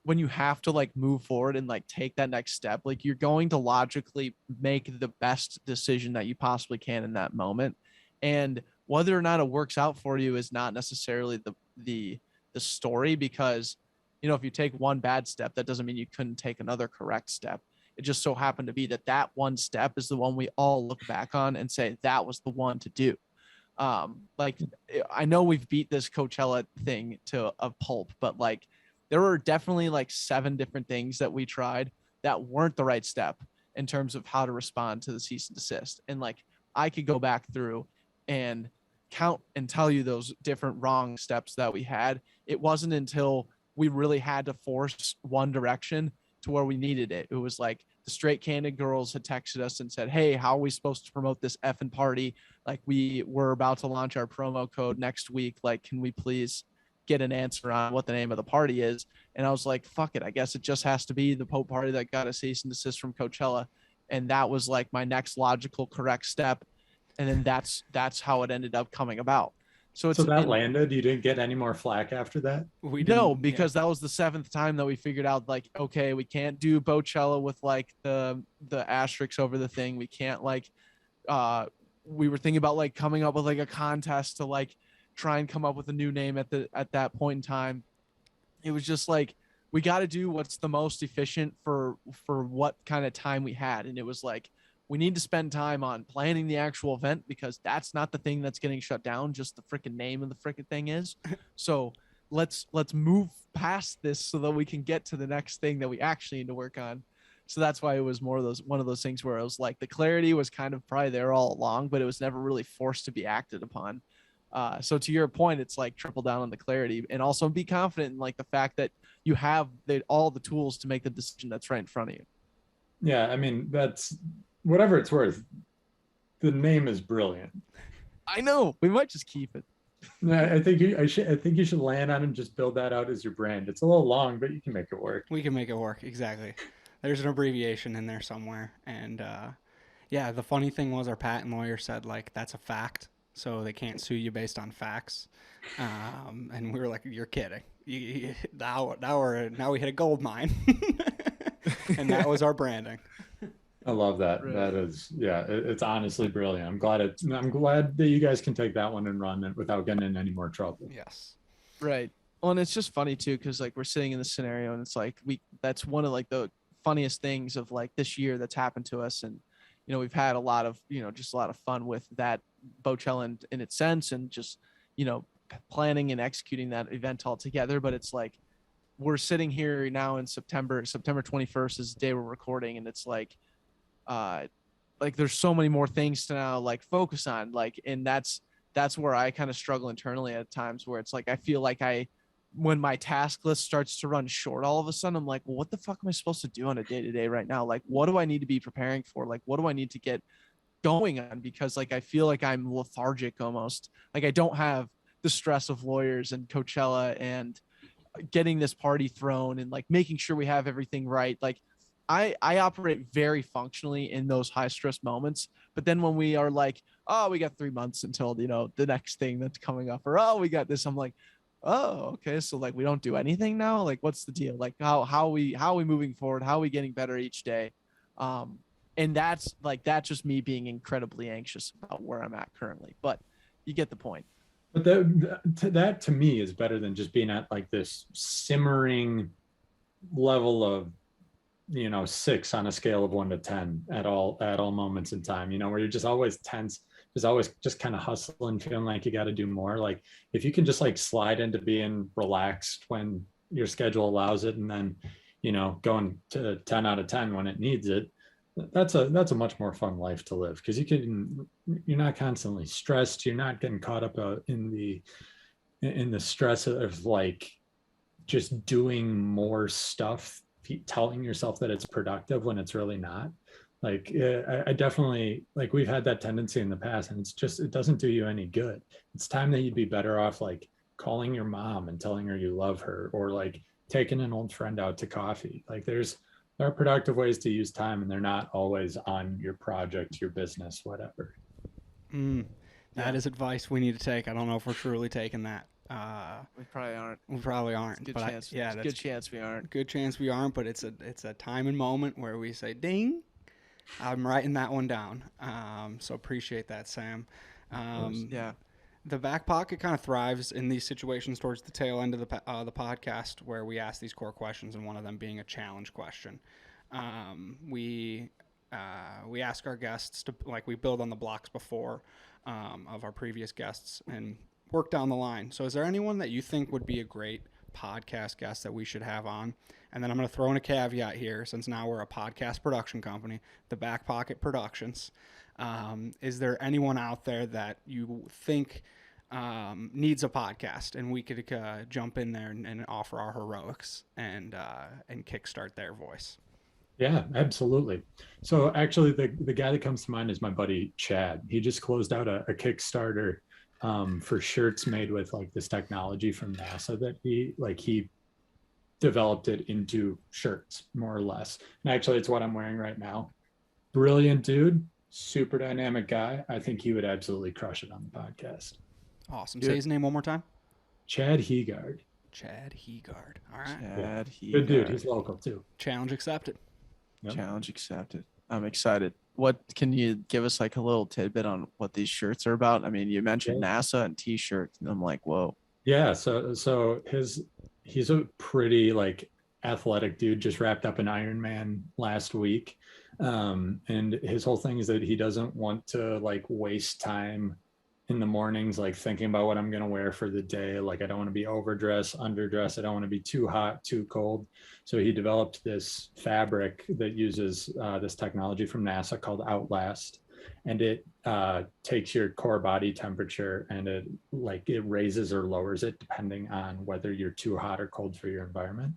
when you have to like move forward and like take that next step, like you're going to logically make the best decision that you possibly can in that moment. And whether or not it works out for you is not necessarily the story, because if you take one bad step, that doesn't mean you couldn't take another correct step. It just so happened to be that one step is the one we all look back on and say that was the one to do. Like I know we've beat this Coachella thing to a pulp, but like there were definitely like 7 different things that we tried that weren't the right step in terms of how to respond to the cease and desist. And like I could go back through and count and tell you those different wrong steps that we had. It wasn't until we really had to force one direction to where we needed it. It was like the Straight Candid girls had texted us and said, hey, how are we supposed to promote this effing party? Like we were about to launch our promo code next week. Like, can we please get an answer on what the name of the party is? And I was like, fuck it. I guess it just has to be the Pope party that got a cease and desist from Coachella. And that was like my next logical correct step. And then that's how it ended up coming about. So it's So that landed. You didn't get any more flack after that? We no, didn't, because that was the 7th time that we figured out like, okay, we can't do Bochella with like the asterisks over the thing. We can't like we were thinking about like coming up with like a contest to like try and come up with a new name at that point in time. It was just like we got to do what's the most efficient for what kind of time we had. And it was like we need to spend time on planning the actual event because that's not the thing that's getting shut down. Just the freaking name of the freaking thing is. So let's move past this so that we can get to the next thing that we actually need to work on. So that's why it was more of one of those things where it was like the clarity was kind of probably there all along, but it was never really forced to be acted upon. So to your point, it's like triple down on the clarity and also be confident in like the fact that you have all the tools to make the decision that's right in front of you. Yeah, I mean, that's whatever it's worth. The name is brilliant. I know we might just keep it. I think you should land on and just build that out as your brand. It's a little long, but you can make it work. We can make it work. Exactly. There's an abbreviation in there somewhere. And yeah, the funny thing was our patent lawyer said, like, that's a fact. So they can't sue you based on facts. And we were like, you're kidding. Now we hit a gold mine. And that was our branding. I love that. Right. That is, yeah, it's honestly brilliant. I'm glad that you guys can take that one and run it without getting in any more trouble. Yes. Right. Well, and it's just funny too, because like we're sitting in this scenario and it's like that's one of like the funniest things of like this year that's happened to us. And, you know, we've had a lot of, you know, just a lot of fun with that Bochella in its sense and just, you know, planning and executing that event all together. But it's like we're sitting here now in September 21st is the day we're recording. And it's like there's so many more things to now like focus on, like, and that's where I kind of struggle internally at times where it's like I feel like when my task list starts to run short all of a sudden, I'm like, well, what the fuck am I supposed to do on a day-to-day right now? Like, what do I need to be preparing for? Like, what do I need to get going on? Because like I feel like I'm lethargic almost. Like I don't have the stress of lawyers and Coachella and getting this party thrown and like making sure we have everything right. Like I operate very functionally in those high stress moments. But then when we are like, oh, we got 3 months until, you know, the next thing that's coming up, or, oh, we got this. I'm like, oh, okay. So like, we don't do anything now. Like, what's the deal? Like how are we moving forward? How are we getting better each day? And that's just me being incredibly anxious about where I'm at currently, but you get the point. But that to me is better than just being at like this simmering level of, you know, 6 on a scale of 1 to 10 at all moments in time, you know, where you're just always tense, just always just kind of hustling, feeling like you got to do more. Like if you can just like slide into being relaxed when your schedule allows it, and then, you know, going to 10 out of 10 when it needs it, that's a much more fun life to live, because you're not constantly stressed, you're not getting caught up in the stress of like just doing more stuff, telling yourself that it's productive when it's really not. Like I definitely, like, we've had that tendency in the past, and it doesn't do you any good. It's time that you'd be better off like calling your mom and telling her you love her, or like taking an old friend out to coffee. Like there are productive ways to use time, and they're not always on your project, your business, whatever. That is advice we need to take. I don't know if we're truly taking that. We probably aren't. We probably aren't. Good but chance. Yeah, good chance we aren't. Good chance we aren't. But it's a time and moment where we say, "Ding." I'm writing that one down. So appreciate that, Sam. Yeah. The back pocket kind of thrives in these situations towards the tail end of the podcast, where we ask these core questions, and one of them being a challenge question. We ask our guests to, like, we build on the blocks before of our previous guests and work down the line. So is there anyone that you think would be a great podcast guest that we should have on? And then I'm going to throw in a caveat here, since now we're a podcast production company, the Backpocket Productions. Is there anyone out there that you think needs a podcast, and we could jump in there and offer our heroics and kickstart their voice? Yeah, absolutely. So actually the guy that comes to mind is my buddy Chad. He just closed out a Kickstarter for shirts made with like this technology from NASA that he developed it into shirts, more or less. And actually it's what I'm wearing right now. Brilliant dude, super dynamic guy. I think he would absolutely crush it on the podcast. Awesome. Say his name one more time. Chad Heegard. Chad Heegard. All right. Chad Heegard. Good dude. He's local too. Challenge accepted. Yep. Challenge accepted. I'm excited. What can you give us like a little tidbit on what these shirts are about? I mean, you mentioned NASA and t-shirts, and I'm like, whoa. Yeah. So he's a pretty like athletic dude, just wrapped up an Ironman last week. And his whole thing is that he doesn't want to like waste time in the mornings, like thinking about what I'm going to wear for the day. Like, I don't want to be overdressed, underdressed. I don't want to be too hot, too cold. So he developed this fabric that uses this technology from NASA called Outlast. And it takes your core body temperature, and it raises or lowers it depending on whether you're too hot or cold for your environment.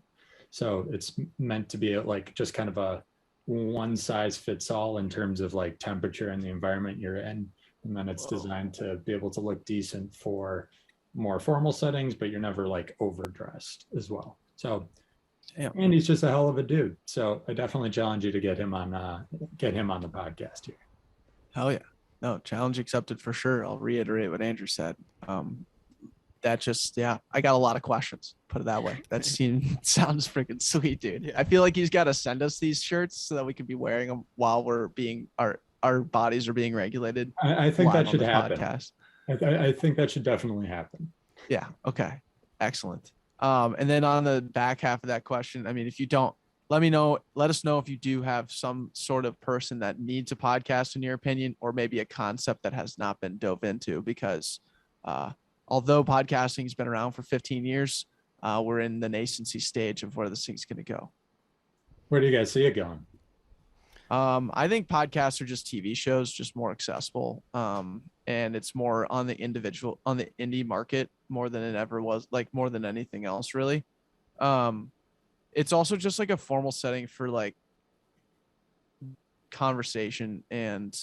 So it's meant to be like just kind of a one size fits all in terms of like temperature and the environment you're in. And then it's designed to be able to look decent for more formal settings, but you're never like overdressed as well. So and he's just a hell of a dude. So I definitely challenge you to get him on the podcast here. Hell yeah. No, challenge accepted for sure. I'll reiterate what Andrew said. That just, yeah, I got a lot of questions, put it that way. That sounds freaking sweet, dude. Yeah. I feel like he's got to send us these shirts so that we can be wearing them while we're being, our bodies are being regulated. I think that should happen. Podcast. I think that should definitely happen. Yeah. Okay. Excellent. And then on the back half of that question, I mean, if you don't, let us know if you do have some sort of person that needs a podcast in your opinion, or maybe a concept that has not been dove into, because although podcasting has been around for 15 years, we're in the nascency stage of where this thing's going to go. Where do you guys see it going? I think podcasts are just TV shows, just more accessible. And it's more on the indie market more than it ever was, like more than anything else, really. It's also just like a formal setting for like conversation, and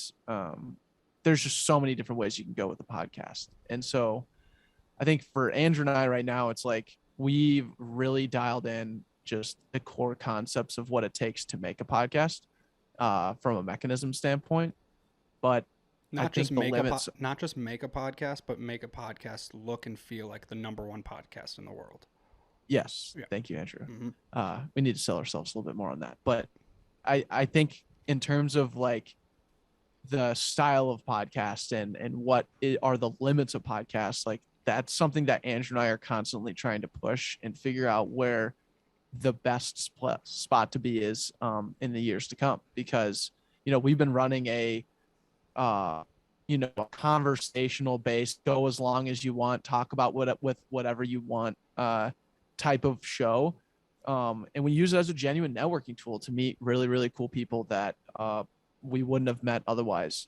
there's just so many different ways you can go with the podcast. And so I think for Andrew and I right now, it's like we've really dialed in just the core concepts of what it takes to make a podcast from a mechanism standpoint. But not just make a podcast, but make a podcast look and feel like the #1 podcast in the world. Yes. Yeah. Thank you, Andrew. Mm-hmm. We need to sell ourselves a little bit more on that. But I think in terms of like the style of podcast and what are the limits of podcasts, like that's something that Andrew and I are constantly trying to push and figure out where the best spot to be is in the years to come. Because, we've been running a conversational based, go as long as you want, talk about with whatever you want type of show. And we use it as a genuine networking tool to meet really, really cool people that we wouldn't have met otherwise,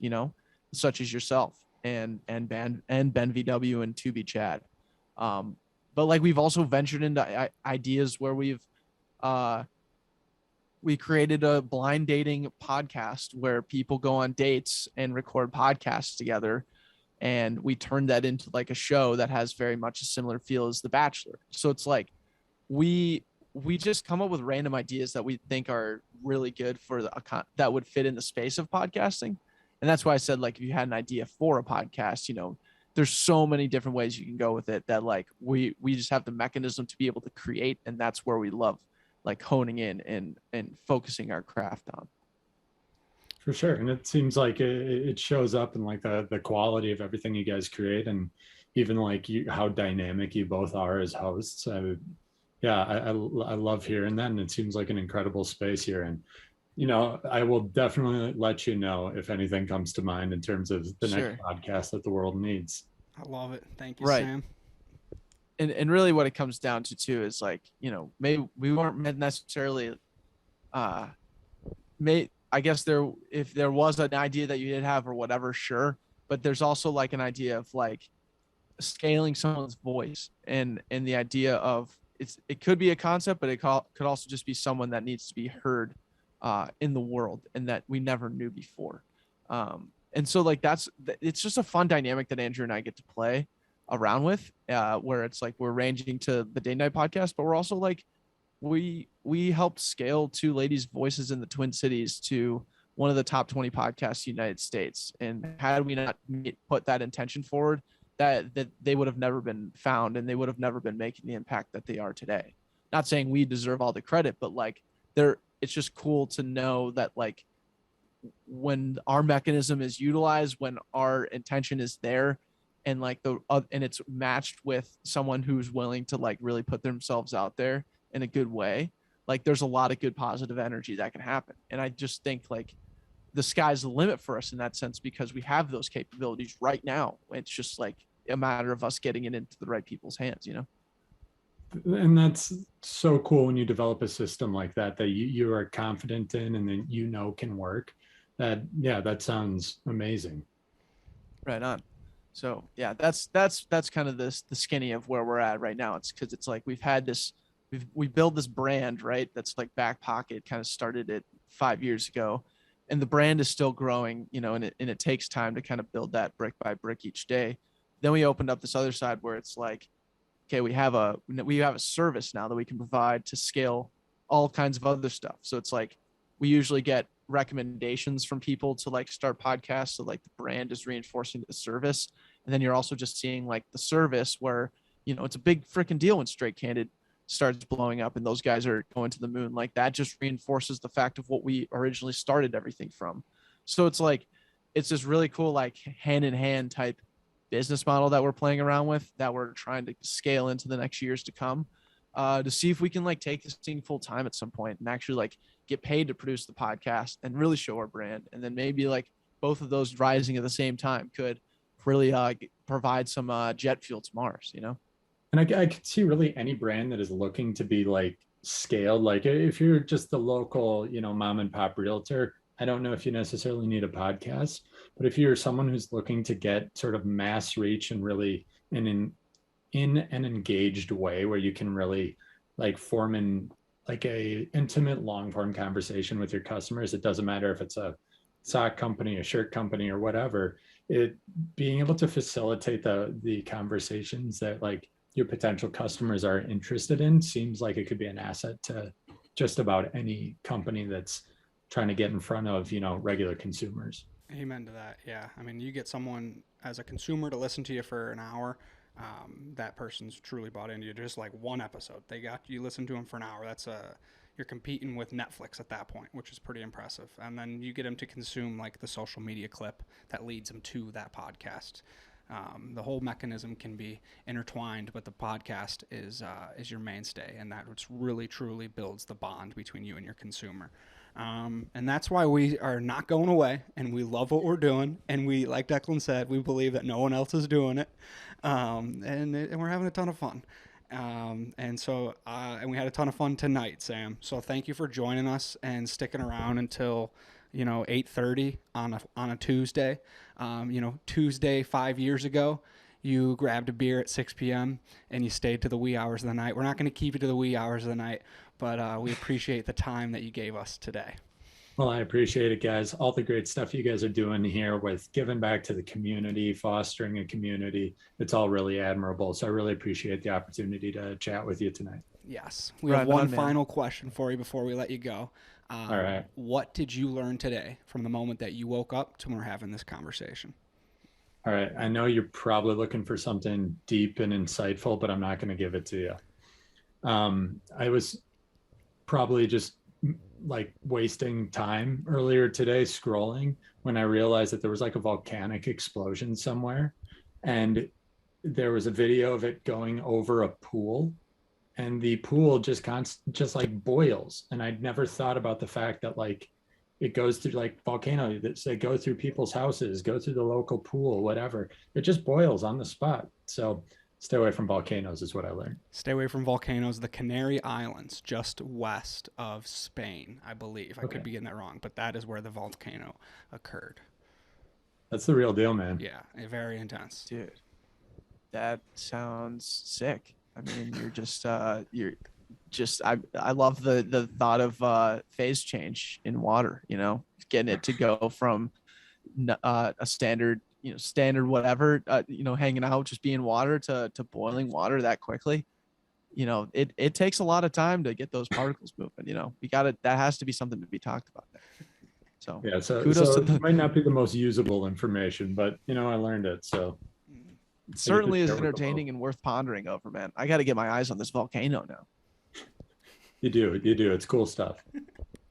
such as yourself and Ben VW and 2B Chad. But like we've also ventured into ideas where we created a blind dating podcast where people go on dates and record podcasts together. And we turned that into like a show that has very much a similar feel as The Bachelor. So it's like we just come up with random ideas that we think are really good for that would fit in the space of podcasting. And that's why I said, like, if you had an idea for a podcast, there's so many different ways you can go with it that like we just have the mechanism to be able to create. And that's where we love like honing in and focusing our craft on. For sure. And it seems like it shows up in like the quality of everything you guys create, and even like how dynamic you both are as hosts. I love hearing that. And it seems like an incredible space here. And, I will definitely let you know if anything comes to mind in terms of the next podcast that the world needs. I love it. Thank you, Sam. And really what it comes down to too is like, maybe we weren't necessarily, I guess if there was an idea that you did have or whatever, sure. But there's also like an idea of like scaling someone's voice and the idea of it could be a concept, but it could also just be someone that needs to be heard in the world and that we never knew before. And so like it's just a fun dynamic that Andrew and I get to play around with, where it's like we're ranging to the Day Night podcast, but we're also like we helped scale two ladies' voices in the Twin Cities to one of the top 20 podcasts in the United States. And had we not put that intention forward, that they would have never been found and they would have never been making the impact that they are today. Not saying we deserve all the credit, but like it's just cool to know that like when our mechanism is utilized, when our intention is there, and like and it's matched with someone who's willing to like really put themselves out there in a good way, like there's a lot of good positive energy that can happen. And I just think like the sky's the limit for us in that sense, because we have those capabilities right now. It's just like a matter of us getting it into the right people's hands, you know? And that's so cool when you develop a system like that, that you are confident in and then can work. That sounds amazing. Right on. So yeah, that's kind of the skinny of where we're at right now. It's because it's like we built this brand, right? That's like Backpocket, kind of started it 5 years ago, and the brand is still growing, you know, and it takes time to kind of build that brick by brick each day. Then we opened up this other side where it's like, okay, we have a service now that we can provide to scale all kinds of other stuff. So it's like we usually get recommendations from people to like start podcasts. So like the brand is reinforcing the service. And then you're also just seeing like the service where, you know, it's a big freaking deal when Straight Candid starts blowing up and those guys are going to the moon. Like that just reinforces the fact of what we originally started everything from. So it's like, it's this really cool, like hand in hand type business model that we're playing around with, that we're trying to scale into the next years to come, to see if we can like take this thing full time at some point and actually like get paid to produce the podcast and really show our brand. And then maybe like both of those rising at the same time could really provide some jet fuel to Mars, you know? And I could see really any brand that is looking to be like scaled. Like if you're just the local, mom and pop realtor, I don't know if you necessarily need a podcast, but if you're someone who's looking to get sort of mass reach and really in an engaged way where you can really like form in like a intimate long form conversation with your customers, it doesn't matter if it's a sock company, a shirt company, or whatever. It being able to facilitate the conversations that like your potential customers are interested in seems like it could be an asset to just about any company that's trying to get in front of regular consumers. Amen to that. Yeah, I mean, you get someone as a consumer to listen to you for an hour. That person's truly bought into you. Just like one episode, they got you listen to them for an hour. You're competing with Netflix at that point, which is pretty impressive. And then you get them to consume like the social media clip that leads them to that podcast. The whole mechanism can be intertwined, but the podcast is your mainstay, and that which really truly builds the bond between you and your consumer. And that's why we are not going away, and we love what we're doing. And we, like Declan said, we believe that no one else is doing it, and we're having a ton of fun. And we had a ton of fun tonight, Sam. So thank you for joining us and sticking around until 8:30 on a Tuesday. Tuesday 5 years ago, you grabbed a beer at 6 p.m. and you stayed to the wee hours of the night. We're not going to keep you to the wee hours of the night, but we appreciate the time that you gave us today. Well, I appreciate it, guys. All the great stuff you guys are doing here with giving back to the community, fostering a community. It's all really admirable. So I really appreciate the opportunity to chat with you tonight. Yes. We have one final question for you before we let you go. All right. What did you learn today from the moment that you woke up to when we're having this conversation? All right. I know you're probably looking for something deep and insightful, but I'm not going to give it to you. I was probably just like wasting time earlier today scrolling when I realized that there was like a volcanic explosion somewhere, and there was a video of it going over a pool, and the pool just like boils. And I'd never thought about the fact that like it goes through like volcanoes that go through people's houses, go through the local pool, whatever. It just boils on the spot. So stay away from volcanoes is what I learned. Stay away from volcanoes. The Canary Islands, just west of Spain, I believe. I could be getting that wrong, but that is where the volcano occurred. That's the real deal, man. Yeah, very intense. Dude, that sounds sick. I mean, I love the thought of phase change in water, getting it to go from a standard whatever, hanging out, just being water to boiling water that quickly. It takes a lot of time to get those particles moving. That has to be something to be talked about there. So yeah, so kudos to it might not be the most usable information, but I learned it. So it certainly is entertaining and worth pondering over, man. I got to get my eyes on this volcano now. You do. It's cool stuff.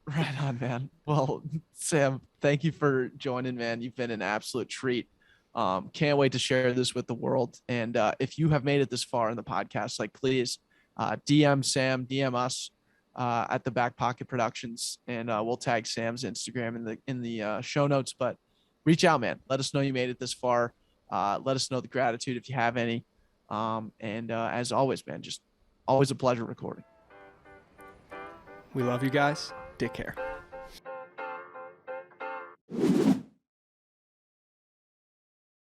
Right on, man. Well, Sam, thank you for joining, man. You've been an absolute treat. Can't wait to share this with the world. And if you have made it this far in the podcast, like please DM Sam, DM us. at the Backpocket Productions, and we'll tag Sam's Instagram in the show notes. But reach out, man. Let us know you made it this far. Let us know the gratitude if you have any. And as always, man, just always a pleasure recording. We love you guys. Take care.